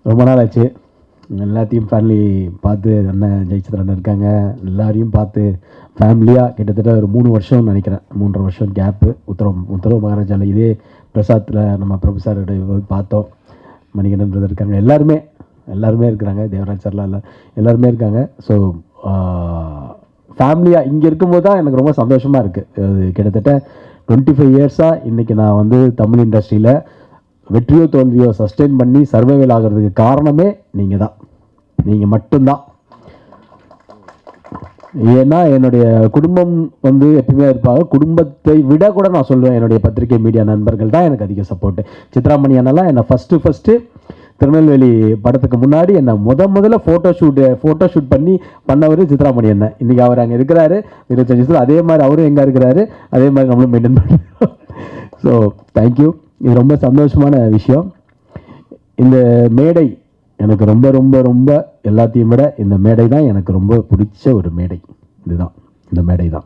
ரொம்ப நாள் ஆச்சு. எல்லாத்தையும் ஃபேமிலி பார்த்து, அண்ணன் ஜெயச்சந்திரன் இருக்காங்க, எல்லாரையும் பார்த்து ஃபேமிலியாக கிட்டத்தட்ட ஒரு 3 வருஷம்னு நினைக்கிறேன். 3.5 வருஷம் கேப்பு. உத்தரவு மகாராஜாவில் இதே பிரசாத்தில் நம்ம பிரபு சார் பார்த்தோம். மணிகண்டன் பிரதர் இருக்காங்க, எல்லாருமே இருக்கிறாங்க, தேவராஜ் சார்லாம் எல்லாருமே இருக்காங்க. ஸோ ஃபேமிலியாக இங்கே இருக்கும்போது தான் எனக்கு ரொம்ப சந்தோஷமாக இருக்குது. அது கிட்டத்தட்ட 25 இயர்ஸாக இன்றைக்கி நான் வந்து தமிழ் இண்டஸ்ட்ரியில் வெற்றியோ தோல்வியோ சஸ்டெயின் பண்ணி சர்வைவல் ஆகிறதுக்கு காரணமே நீங்கள் தான், நீங்கள் மட்டும்தான். ஏன்னா என்னுடைய குடும்பம் வந்து எப்பயுமே இருப்பாங்க. குடும்பத்தை விட கூட நான் சொல்லுவேன், என்னுடைய பத்திரிகை மீடியா நண்பர்கள் தான் எனக்கு அதிக சப்போர்ட்டு. சித்ராமணி அண்ணெல்லாம் என்னை ஃபஸ்ட்டு திருநெல்வேலி படத்துக்கு முன்னாடி என்னை முதல்ல ஃபோட்டோ ஷூட் பண்ணவர் சித்ராமணி அண்ணன். இன்றைக்கி அவர் அங்கே இருக்கிறாரு 25 வருஷத்தில். அதே மாதிரி அவரும் எங்கே இருக்கிறாரு, அதே மாதிரி நம்மளும் மெயின்டைன் பண்ணுறோம். So thank you. இது ரொம்ப சந்தோஷமான விஷயம். இந்த மேடை எனக்கு ரொம்ப ரொம்ப ரொம்ப எல்லாத்தையும் விட இந்த மேடை தான் எனக்கு ரொம்ப பிடிச்ச ஒரு மேடை. இதுதான், இந்த மேடை தான்.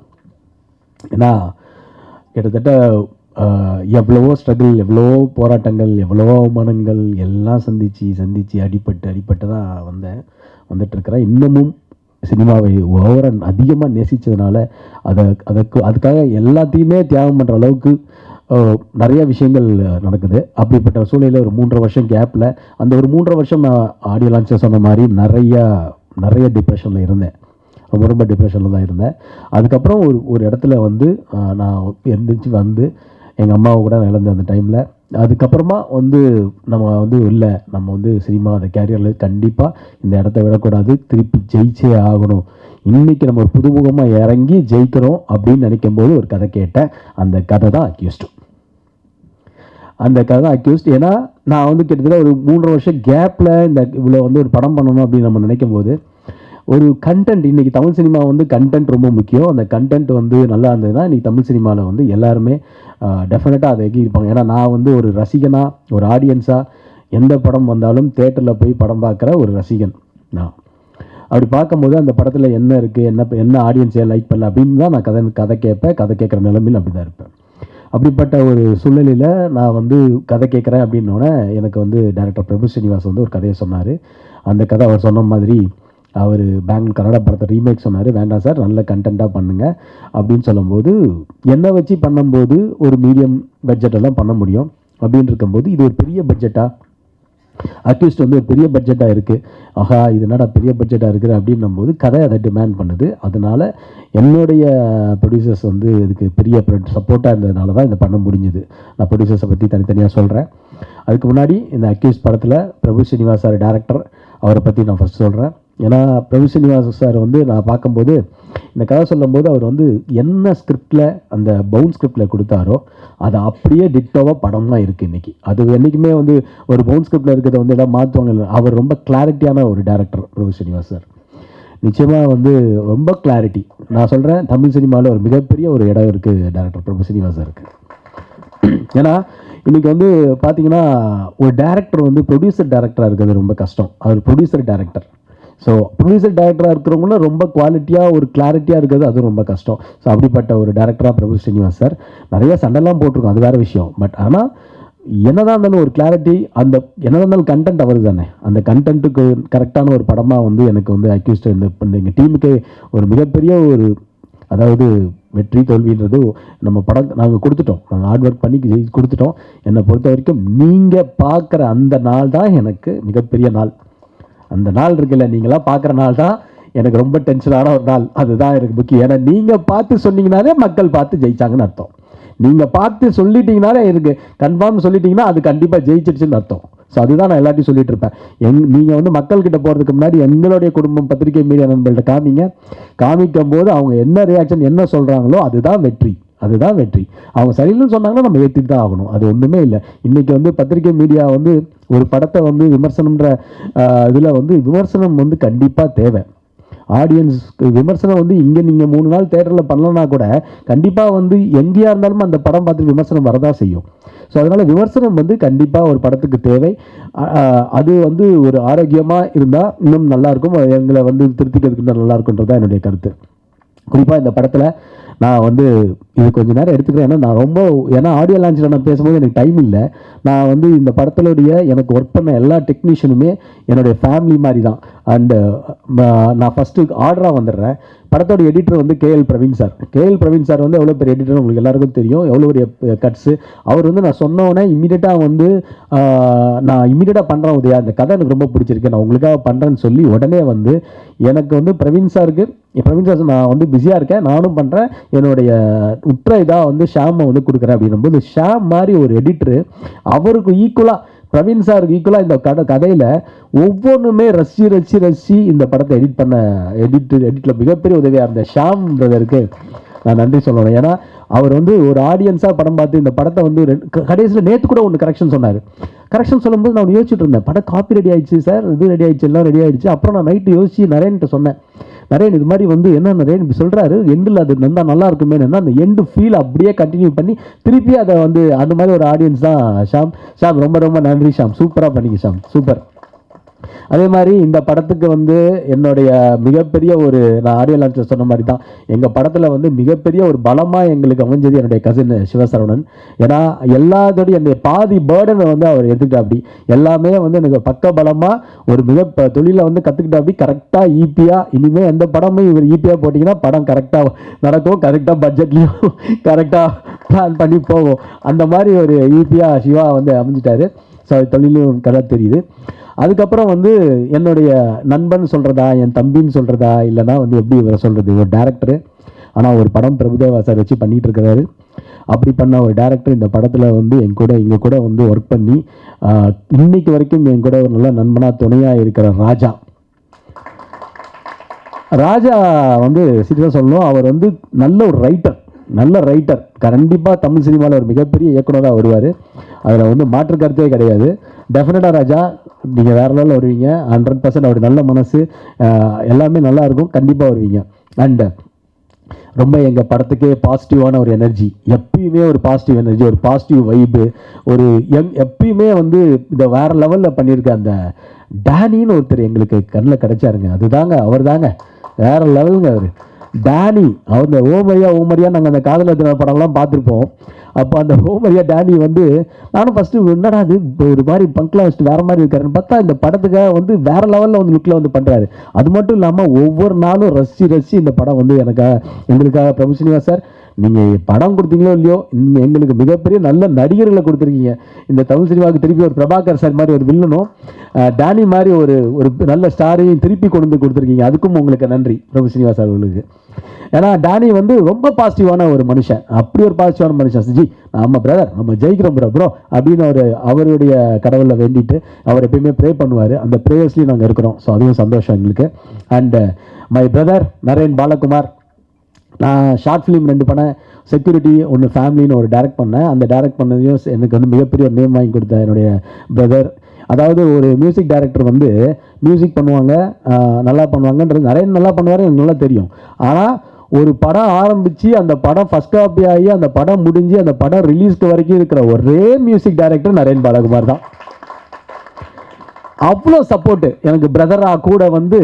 ஏன்னா கிட்டத்தட்ட எவ்வளவோ ஸ்ட்ரகிள், எவ்வளவோ போராட்டங்கள், எவ்வளவோ அவமானங்கள் எல்லாம் சந்தித்து அடிப்பட்டு தான் வந்துட்டுருக்கிறேன். இன்னமும் சினிமாவை அதிகமாக நேசித்ததுனால அதுக்காக எல்லாத்தையுமே தியாகம் பண்ணுற அளவுக்கு நிறைய விஷயங்கள் நடக்குது. அப்படிப்பட்ட சூழ்நிலையில் ஒரு 3.5 வருஷம் கேப்பில், அந்த ஒரு 3.5 வருஷம் நான் ஆடியோ லான்ச்சில் சொன்ன மாதிரி நிறைய டிப்ரெஷனில் இருந்தேன். ரொம்ப டிப்ரெஷனில் தான் இருந்தேன். அதுக்கப்புறம் ஒரு இடத்துல வந்து நான் எந்திரிச்சு வந்து எங்கள் அம்மாவை கூட இழந்த அந்த டைமில், அதுக்கப்புறமா நம்ம சினிமா அந்த கேரியரில் கண்டிப்பாக இந்த இடத்த விடக்கூடாது, திருப்பி ஜெயிச்சே ஆகணும், இன்றைக்கி நம்ம ஒரு புதுமுகமாக இறங்கி ஜெயிக்கிறோம் அப்படின்னு நினைக்கும் போது ஒரு கதை கேட்டேன். அந்த கதை தான் அக்யூஸ்ட். ஏன்னா நான் கிட்டத்தட்ட ஒரு 3.5 வருஷம் கேப்பில் இவ்வளோ ஒரு படம் பண்ணணும் அப்படின்னு நம்ம நினைக்கும் போது ஒரு கண்டென்ட், இன்றைக்கி தமிழ் சினிமா கண்டென்ட் ரொம்ப முக்கியம். அந்த கண்டென்ட் நல்லா இருந்ததுன்னா இன்றைக்கி தமிழ் சினிமாவில் எல்லாருமே டெஃபினட்டாக அதை எகிருப்பாங்க. ஏன்னா நான் ஒரு ரசிகனாக, ஒரு ஆடியன்ஸாக எந்த படம் வந்தாலும் தேட்டரில் போய் படம் பார்க்குற ஒரு ரசிகன் நான். அப்படி பார்க்கும்போது அந்த படத்தில் என்ன இருக்குது, என்ன ஆடியன்ஸே லைக் பண்ணல அப்படின்னு தான் நான் கதை கேட்குற நிலைமையில் அப்படி தான் இருப்பேன். அப்படிப்பட்ட ஒரு சூழ்நிலையில் நான் கதை கேட்குறேன் அப்படின்னோடனே எனக்கு டைரக்டர் பிரபு ஸ்ரீனிவாஸ் ஒரு கதையை சொன்னார். அந்த கதை அவர் சொன்ன மாதிரி அவர் பெங்களூர் கன்னடா படத்தை ரீமேக் சொன்னார். வேண்டாம் சார், நல்ல கண்டென்ட்டாக பண்ணுங்கள் அப்படின்னு சொல்லும்போது, என்னை வச்சு பண்ணும்போது ஒரு மீடியம் பட்ஜெட்டெல்லாம் பண்ண முடியும். அப்படின்னு இருக்கும்போது இது ஒரு பெரிய பட்ஜெட்டாக, அக்யூஸ்ட் ஒரு பெரிய பட்ஜெட்டாக இருக்குது. ஆஹா, இது என்னடா பெரிய பட்ஜெட்டாக இருக்குது அப்படின்னும் போது கதை அதை டிமாண்ட் பண்ணுது. அதனால் என்னுடைய ப்ரொடியூசர்ஸ் இதுக்கு பெரிய சப்போர்ட்டாக இருந்ததுனால தான் இதை பண்ண முடிஞ்சுது. நான் ப்ரொடியூசர்ஸை பற்றி தனித்தனியாக சொல்கிறேன். அதுக்கு முன்னாடி இந்த அக்யூஸ்ட் படத்தில் பிரபு ஸ்ரீனிவாஸ் சார் டேரக்டர், அவரை பற்றி நான் ஃபஸ்ட் சொல்கிறேன். ஏன்னா பிரபு ஸ்ரீனிவாஸ் சார் நான் பார்க்கும்போது இந்த கதை சொல்லும்போது அவர் என்ன ஸ்கிரிப்டில், அந்த பவுன் ஸ்கிரிப்டில் கொடுத்தாரோ அதை அப்படியே டிட்டோவாக படம்லாம் இருக்குது இன்றைக்கி. அது என்றைக்குமே ஒரு பவுன் ஸ்கிரிப்டில் இருக்கிறத எல்லாம் மாற்றுவாங்க. அவர் ரொம்ப கிளாரிட்டியான ஒரு டேரக்டர் பிரபு ஸ்ரீனிவாஸ் சார். நிச்சயமாக ரொம்ப கிளாரிட்டி. நான் சொல்கிறேன், தமிழ் சினிமாவில் ஒரு மிகப்பெரிய ஒரு இடம் இருக்குது டேரக்டர் பிரபு ஸ்ரீனிவாஸ் சாருக்கு. ஏன்னா இன்றைக்கி பார்த்தீங்கன்னா ஒரு டேரக்டர் ப்ரொடியூசர் டேரக்டராக இருக்கிறது ரொம்ப கஷ்டம். அவர் ப்ரொடியூசர் டேரக்டர். ஸோ ப்ரொடியூசர் டேரக்டராக இருக்கிறவங்களும் ரொம்ப குவாலிட்டியாக ஒரு கிளாரிட்டியாக இருக்கிறது அது ரொம்ப கஷ்டம். ஸோ அப்படிப்பட்ட ஒரு டேரக்டராக பிரபு ஸ்ரீனிவாஸ் சார். நிறைய சண்டைலாம் போட்டிருக்கோம், அது வேறு விஷயம். பட் ஆனால் என்னதான் இருந்தாலும் ஒரு கிளாரிட்டி, என்னதான் இருந்தாலும் கண்டென்ட் அவர் தானே. அந்த கண்டென்ட்டுக்கு கரெக்டான ஒரு படமாக எனக்கு அக்யூஸ்ட் எங்கள் டீமுக்கே ஒரு மிகப்பெரிய ஒரு, அதாவது வெற்றி தோல்வின்றது நம்ம படம் நாங்கள் கொடுத்துட்டோம், நாங்கள் ஹார்ட் ஒர்க் பண்ணி கொடுத்துட்டோம். என்னை பொறுத்த வரைக்கும் நீங்கள் பார்க்குற அந்த நாள் தான் எனக்கு மிகப்பெரிய நாள். அந்த நாள் இருக்குல்ல, நீங்களாம் பார்க்குற நாள் தான் எனக்கு ரொம்ப டென்ஷனான ஒரு நாள். அதுதான் எனக்கு முக்கியம். ஏன்னா நீங்கள் பார்த்து சொன்னீங்கனாலே மக்கள் பார்த்து ஜெயிச்சாங்கன்னு அர்த்தம். நீங்கள் பார்த்து சொல்லிட்டீங்கனாலே எனக்கு கன்ஃபார்ம் சொல்லிட்டீங்கன்னா அது கண்டிப்பாக ஜெயிச்சிடுச்சுன்னு அர்த்தம். ஸோ அதுதான் நான் எல்லாத்தையும் சொல்லிட்டு இருப்பேன். நீங்கள் மக்கள்கிட்ட போகிறதுக்கு முன்னாடி எங்களுடைய குடும்பம் பத்திரிகை மீடியா நண்பர்கள்ட்ட காமிக்கும் போது அவங்க என்ன ரியாக்ஷன் என்ன சொல்கிறாங்களோ அதுதான் வெற்றி. அவங்க சரியில்லைன்னு சொன்னாங்கன்னா நம்ம ஏற்றிட்டு தான் ஆகணும். அது ஒன்றுமே இல்லை. இன்றைக்கி பத்திரிகை மீடியா ஒரு படத்தை விமர்சனம்ன்ற இதில் விமர்சனம் கண்டிப்பாக தேவை. ஆடியன்ஸ்க்கு விமர்சனம் இங்கே நீங்கள் 3 நாள் தேட்டரில் பண்ணலன்னா கூட கண்டிப்பாக எங்கேயா இருந்தாலும் அந்த படம் பார்த்து விமர்சனம் வரதான் செய்யும். ஸோ அதனால் விமர்சனம் கண்டிப்பாக ஒரு படத்துக்கு தேவை. அது ஒரு ஆரோக்கியமாக இருந்தால் இன்னும் நல்லாயிருக்கும். எங்களை திருத்திக்கிறதுக்கு நல்லாயிருக்குன்றது தான் என்னுடைய கருத்து. குறிப்பாக இந்த படத்தில் நான் வந்து இது கொஞ்சம் நேரம் எடுத்துக்கிறேன். ஏன்னா நான் ரொம்ப ஆடியோ லான்ச்சில் நான் பேசும்போது எனக்கு டைம் இல்லை. நான் வந்து இந்த படத்திலுடைய எனக்கு ஒர்க் பண்ண எல்லா டெக்னீஷியனுமே என்னுடைய ஃபேமிலி மாதிரி தான். அண்டு நான் ஃபஸ்ட்டு ஆர்டராக வந்துடுறேன். படத்தோட எடிட்டர் வந்து கேஎல் பிரவீன் சார் வந்து எவ்வளோ பெரிய எடிட்டர் உங்களுக்கு எல்லாருக்கும் தெரியும், எவ்வளோ பெரிய கட்ஸு. அவர் வந்து நான் சொன்னோடனே இமீடியட்டாக வந்து நான் இமீடியட்டாக பண்ணுறேன் உதயா, இந்த கதை எனக்கு ரொம்ப பிடிச்சிருக்கு, நான் உங்களுக்காக பண்ணுறேன்னு சொல்லி உடனே வந்து எனக்கு வந்து பிரவீன் சார் நான் வந்து பிஸியாக இருக்கேன், நானும் பண்ணுறேன், என்னுடைய உற்ற இதாக வந்து ஷாமை வந்து கொடுக்குறேன் அப்படின்னும்போது ஷாம் மாதிரி ஒரு எடிட்டரு அவருக்கு ஈக்குவலாக பிரவீன் சாருக்கு ஈக்குவலாக இந்த கதையில் ஒவ்வொன்றுமே ரசி இந்த படத்தை எடிட்டில் மிகப்பெரிய உதவியாக இருந்த ஷாம் பிரதருக்கு நான் நன்றி சொல்லணும். ஏன்னா அவர் வந்து ஒரு ஆடியன்ஸாக படம் பார்த்து இந்த படத்தை வந்து கடைசியில் நேற்று கூட ஒன்று கரெக்ஷன் சொன்னார். கரெக்ஷன் சொல்லும்போது நான் யோசிச்சுட்டு இருந்தேன், படம் காப்பி ரெடி ஆயிடுச்சு சார், இது ரெடி ஆயிடுச்சு, எல்லாம் ரெடி ஆயிடுச்சு. அப்புறம் நான் நைட்டு யோசிச்சு நரேன்கிட்ட சொன்னேன், நரேன் இது மாதிரி வந்து என்ன நரேன் இப்படி சொல்கிறாரு, எண்டில் அது நல்லா இருக்குமே, அந்த எண்டு ஃபீல் அப்படியே கண்டினியூ பண்ணி திருப்பி அதை வந்து அந்த மாதிரி ஒரு ஆடியன்ஸ் தான் ஷாம். ரொம்ப ரொம்ப நன்றி ஷாம், சூப்பராக பண்ணிங்க ஷாம், சூப்பர். அதே மாதிரி இந்த படத்துக்கு வந்து என்னுடைய மிகப்பெரிய ஒரு நான் ஆடியோ லான்ச்சில் சொன்ன மாதிரி தான் எங்கள் படத்தில் வந்து மிகப்பெரிய ஒரு பலமாக எங்களுக்கு அமைஞ்சது என்னுடைய கசின் சிவசரவணன். ஏன்னா எல்லாத்தோடைய என்னுடைய பாதி பேர்டனை வந்து அவர் எடுத்துக்கிட்டா அப்படி எல்லாமே வந்து எனக்கு பக்க பலமாக ஒரு தொழிலை வந்து கற்றுக்கிட்டா அப்படி கரெக்டாக ஈப்பியாக இனிமேல் எந்த படமும் இவர் ஈப்பியாக போட்டிங்கன்னா படம் கரெக்டாக நடக்கும், கரெக்டாக பட்ஜெட்லேயும் கரெக்டாக பிளான் பண்ணி போகும். அந்த மாதிரி ஒரு ஈப்பியாக சிவா வந்து அமைஞ்சிட்டாரு. ஸோ தொழிலும் கதை தெரியுது. அதுக்கப்புறம் வந்து என்னுடைய நண்பன் சொல்கிறதா என் தம்பின்னு சொல்கிறதா இல்லைனா வந்து எப்படி இவரை சொல்கிறது, ஒரு டேரக்டரு ஆனால் ஒரு படம் பிரபுதேவா சார் வச்சு பண்ணிகிட்டு இருக்கிறாரு. அப்படி பண்ண ஒரு டேரக்டர் இந்த படத்தில் வந்து இங்கே கூட வந்து ஒர்க் பண்ணி இன்னைக்கு வரைக்கும் என் கூட ஒரு நல்ல நண்பனாக துணையாக இருக்கிற ராஜா வந்து சீரியஸாக சொல்லணும், அவர் வந்து நல்ல ஒரு ரைட்டர் கண்டிப்பாக தமிழ் சினிமாவில் ஒரு மிகப்பெரிய இயக்குனராக வருவார். அதில் வந்து மாற்று கருத்தே கிடையாது. டெஃபினட்டாக ராஜா நீங்கள் வேறு லெவலில் வருவீங்க. 100% அவர் நல்ல மனசு, எல்லாமே நல்லா இருக்கும், கண்டிப்பாக வருவீங்க. அண்டு ரொம்ப எங்கள் படத்துக்கே பாசிட்டிவான ஒரு எனர்ஜி, எப்பயுமே ஒரு பாசிட்டிவ் எனர்ஜி, ஒரு பாசிட்டிவ் வைப்பு, ஒரு எப்பயுமே வந்து இதை வேறு லெவலில் பண்ணியிருக்க அந்த டேனின்னு ஒருத்தர் எங்களுக்கு கண்ணில் கிடைச்சாருங்க. அதுதாங்க அவர் தாங்க வேறு லெவலுங்க. அவர் டேனி, அந்த ஓமரியா நாங்கள் அந்த காதல் தின படம்லாம் பார்த்துருப்போம். அப்போ அந்த ஓமரியா டேனி வந்து நானும் ஃபஸ்ட்டு என்னடா அது ஒரு மாதிரி பங்க்லாம் வச்சுட்டு வேறு மாதிரி இருக்காருன்னு பார்த்தா இந்த படத்துக்காக வந்து வேறு லெவலில் வந்து லுக்கில் வந்து பண்ணுறாரு. அது மட்டும் இல்லாமல் ஒவ்வொரு நாளும் ரசித்து இந்த படம் வந்து எங்களுக்காக பிரபு சினிமா சார் நீங்கள் படம் கொடுத்தீங்களோ இல்லையோ எங்களுக்கு மிகப்பெரிய நல்ல நடிகர்களை கொடுத்துருக்கீங்க. இந்த தமிழ் சினிமாவுக்கு திருப்பி ஒரு பிரபாகர் சார் மாதிரி ஒரு வில்லனும் டேனி மாதிரி ஒரு நல்ல ஸ்டாரையும் திருப்பி கொண்டு வந்து கொடுத்துருக்கீங்க. அதுக்கும் உங்களுக்கு நன்றி பிரபு சினிமா சார் உங்களுக்கு. ஏன்னா டேனி வந்து ரொம்ப பாசிட்டிவான ஒரு மனுஷன், அப்படி ஒரு பாசிட்டிவான மனுஷன். ஜி நம்ம பிரதர் நம்ம ஜெயிக்கிறோம் ப்ரோ அப்படின்னு அவருடைய கடவுளில் வேண்டிட்டு அவர் எப்பயுமே ப்ரே பண்ணுவார். அந்த ப்ரேயர்ஸ்லேயும் நாங்கள் இருக்கிறோம். ஸோ அதுவும் சந்தோஷம் எங்களுக்கு. And my brother Naren Balakumar, நான் ஷார்ட் ஃபிலிம் 2 பண்ணேன், செக்யூரிட்டி ஒன்று ஃபேமிலின்னு ஒரு டைரக்ட் பண்ணேன். அந்த டைரக்ட் பண்ணதையும் எனக்கு வந்து மிகப்பெரிய ஒரு நேம் வாங்கி கொடுத்த என்னுடைய பிரதர். அதாவது ஒரு மியூசிக் டைரக்டர் வந்து மியூசிக் பண்ணுவாங்க, நல்லா பண்ணுவாங்கன்றது நிறைய நல்லா பண்ணுவார், எனக்கு நல்லா தெரியும். ஆனால் ஒரு படம் ஆரம்பித்து அந்த படம் ஃபஸ்ட் காப்பி ஆகி அந்த படம் முடிஞ்சு அந்த படம் ரிலீஸ்க்கு வரைக்கும் இருக்கிற ஒரே மியூசிக் டைரக்டர் நரேன் பாலகுமார் தான். அவ்வளோ சப்போர்ட்டு எனக்கு பிரதராக கூட வந்து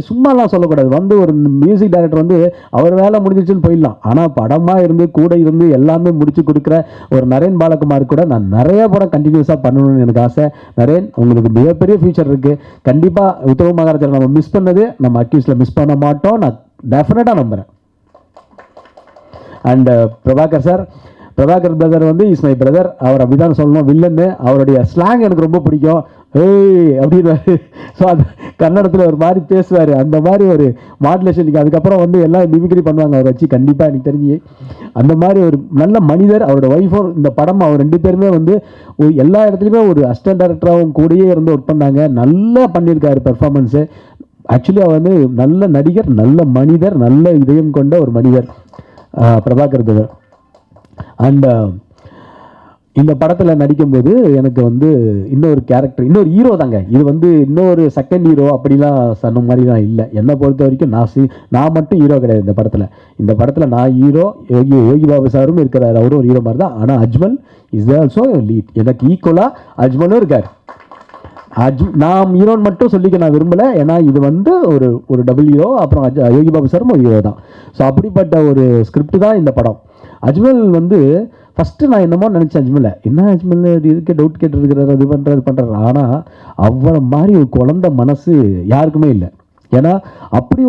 சும்மாலாம் சொல்லக்கூடாது. வந்து ஒரு மியூசிக் டைரக்டர் வந்து அவர் வேலை முடிஞ்சிச்சுன்னு போயிடலாம், ஆனால் படமாக இருந்து கூட இருந்து எல்லாமே முடிச்சு கொடுக்குற ஒரு நரேன் பாலகுமார் கூட நான் நிறைய படம் கண்டினியூஸாக பண்ணணும்னு எனக்கு ஆசை. நரேன் உங்களுக்கு மிகப்பெரிய ஃபியூச்சர் இருக்குது. கண்டிப்பாக உத்தரவு மகாராஜா நம்ம மிஸ் பண்ணது நம்ம அக்யூஸில் மிஸ் பண்ண மாட்டோம், நான் டெஃபினட்டாக நம்புகிறேன். அண்ட் பிரபாகர் பிரதர் வந்து இஸ் மை பிரதர். அவர் அப்படி தான் சொல்லணும், வில்லன்னு. அவருடைய ஸ்லாங் எனக்கு ரொம்ப பிடிக்கும், ஏய் அப்படின்னு. ஸோ அது கன்னடத்தில் ஒரு மாதிரி பேசுவார், அந்த மாதிரி ஒரு மாடுலேஷனுக்கு. அதுக்கப்புறம் வந்து எல்லாம் மிமிக்ரி பண்ணுவாங்க அவரை வச்சு. கண்டிப்பாக எனக்கு தெரிஞ்சு அந்த மாதிரி ஒரு நல்ல மனிதர். அவரோட ஒய்ஃபும் இந்த படம் அவர் 2 பேருமே வந்து எல்லா இடத்துலையுமே ஒரு அசிஸ்டன்ட் டைரக்டராகவும் கூடயே இருந்து ஒர்க் பண்ணாங்க. நல்லா பண்ணியிருக்காரு பெர்ஃபார்மன்ஸு. ஆக்சுவலி அவர் வந்து நல்ல நடிகர், நல்ல மனிதர், நல்ல இதயம் கொண்ட ஒரு மனிதர் பிரபாகர் பிரதர். அண்ட் இந்த படத்தில் நடிக்கும்போது எனக்கு வந்து இன்னொரு கேரக்டர், இன்னொரு ஹீரோ தாங்க. இது வந்து இன்னொரு செகண்ட் ஹீரோ அப்படிலாம் சொன்ன மாதிரிலாம் இல்லை. என்னை பொறுத்த வரைக்கும் நான் மட்டும் ஹீரோ கிடையாது இந்த படத்தில். இந்த படத்தில் நான் ஹீரோ, யோகி பாபு சாரும் இருக்கிறார், அவரும் ஒரு ஹீரோ மாதிரி தான். ஆனால் அஜ்மல் இஸ் ஆல்சோ லீட். எனக்கு ஈக்குவலாக அஜ்மலும் இருக்கார். நான் ஹீரோன்னு மட்டும் சொல்லிக்க நான் விரும்பலை. ஏன்னா இது வந்து ஒரு ஒரு டபுள் ஹீரோ, அப்புறம் யோகி பாபு சாரும் ஒரு ஹீரோ தான். ஸோ அப்படிப்பட்ட ஒரு ஸ்கிரிப்ட் தான் இந்த படம். அஜ்மல் வந்து ஃபஸ்ட்டு நான் என்னமோ நினச்சேன், அஜ்மலை என்ன அஜ்மல் இருக்க டவுட் கேட்டுருக்கிறாரு, அது பண்ணுறாரு. ஆனால் அவ்வளோ மாதிரி ஒரு குழந்த மனசு யாருக்குமே இல்லை. ஏன்னா அப்படி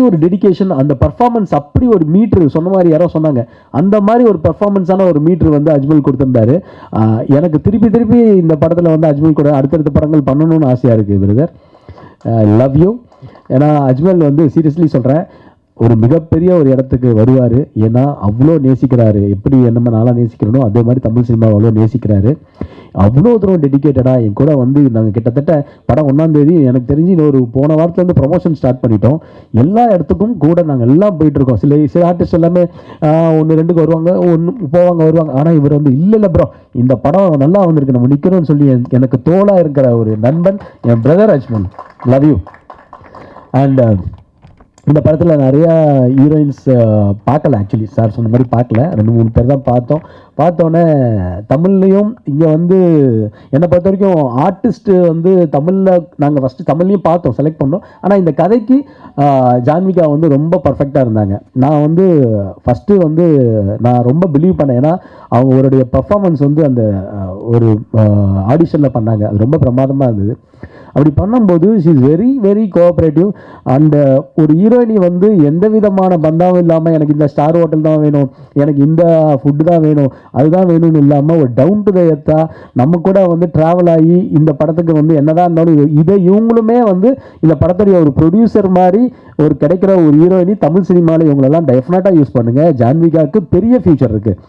ஒரு டெடிக்கேஷன், அந்த பர்ஃபார்மன்ஸ், அப்படி ஒரு மீட்ரு சொன்ன மாதிரி யாரோ சொன்னாங்க, அந்த மாதிரி ஒரு பர்ஃபார்மன்ஸான ஒரு மீட்ரு வந்து அஜ்மல் கொடுத்துருந்தாரு. எனக்கு திருப்பி இந்த படத்தில் வந்து அஜ்மல் கூட அடுத்தடுத்த படங்கள் பண்ணணும்னு ஆசையாக இருக்குது பிரதர். Love you. ஏன்னா அஜ்மல் வந்து சீரியஸ்லி சொல்கிறேன், ஒரு மிகப்பெரிய ஒரு இடத்துக்கு வருவார். ஏன்னா அவ்வளோ நேசிக்கிறாரு. எப்படி என்னமா நாளாக நேசிக்கிறனோ அதே மாதிரி தமிழ் சினிமாவை அவ்வளோ நேசிக்கிறாரு. அவ்வளோ தூரம் டெடிக்கேட்டடாக என் கூட வந்து நாங்கள் கிட்டத்தட்ட படம் 1ஆம் தேதி எனக்கு தெரிஞ்சு இன்னொரு போன வாரத்துலேருந்து ப்ரொமோஷன் ஸ்டார்ட் பண்ணிட்டோம். எல்லா இடத்துக்கும் கூட நாங்கள் எல்லாம் போயிட்டுருக்கோம். சில ஆர்டிஸ்ட் எல்லாமே 1-2 வருவாங்க, வருவாங்க. ஆனால் இவர் வந்து இல்லை ப்ரோ, இந்த படம் நல்லா வந்திருக்கு, நம்ம நிற்கிறோம்னு சொல்லி எனக்கு தோளாக இருக்கிற ஒரு நண்பன் என் brother Ajmal. Love you. And இந்த படத்தில் நிறையா ஹீரோயின்ஸ் பார்க்கல, ஆக்சுவலி சார் சொன்ன மாதிரி பார்க்கல, 2-3 பேர் தான் பார்த்தோன்னே தமிழ்லையும் இங்கே வந்து என்னை பொறுத்த வரைக்கும் ஆர்டிஸ்ட்டு வந்து தமிழில் நாங்கள் ஃபஸ்ட்டு தமிழ்லையும் பார்த்தோம், செலக்ட் பண்ணோம். ஆனால் இந்த கதைக்கு ஜான்விகா வந்து ரொம்ப பர்ஃபெக்டாக இருந்தாங்க. நான் வந்து ஃபஸ்ட்டு வந்து நான் ரொம்ப பிலீவ் பண்ணேன். ஏன்னா அவங்களுடைய பர்ஃபார்மன்ஸ் வந்து அந்த ஒரு ஆடிஷனில் பண்ணாங்க, அது ரொம்ப பிரமாதமாக இருந்தது. அப்படி பண்ணும்போது she is very very cooperative. And ஒரு ஹீரோயினி வந்து எந்த விதமான பந்தாவும் இல்லாமல் எனக்கு இந்த ஸ்டார் ஹோட்டல் தான் வேணும், எனக்கு இந்த ஃபுட்டு தான் வேணும், அதுதான் வேணும்னு இல்லாமல் ஒரு டவுன் டு த எர்த்தா நம்ம கூட வந்து ட்ராவல் ஆகி இந்த படத்துக்கு வந்து என்னதான் இருந்தாலும் இதை இவங்களுமே வந்து இந்த படத்துடைய ஒரு ப்ரொடியூசர் மாதிரி ஒரு கிடைக்கிற ஒரு ஹீரோயினி தமிழ் சினிமாவில் இவங்களெல்லாம் டெஃபினட்டாக யூஸ் பண்ணுங்கள். ஜான்விகாவுக்கு பெரிய ஃபியூச்சர் இருக்குது.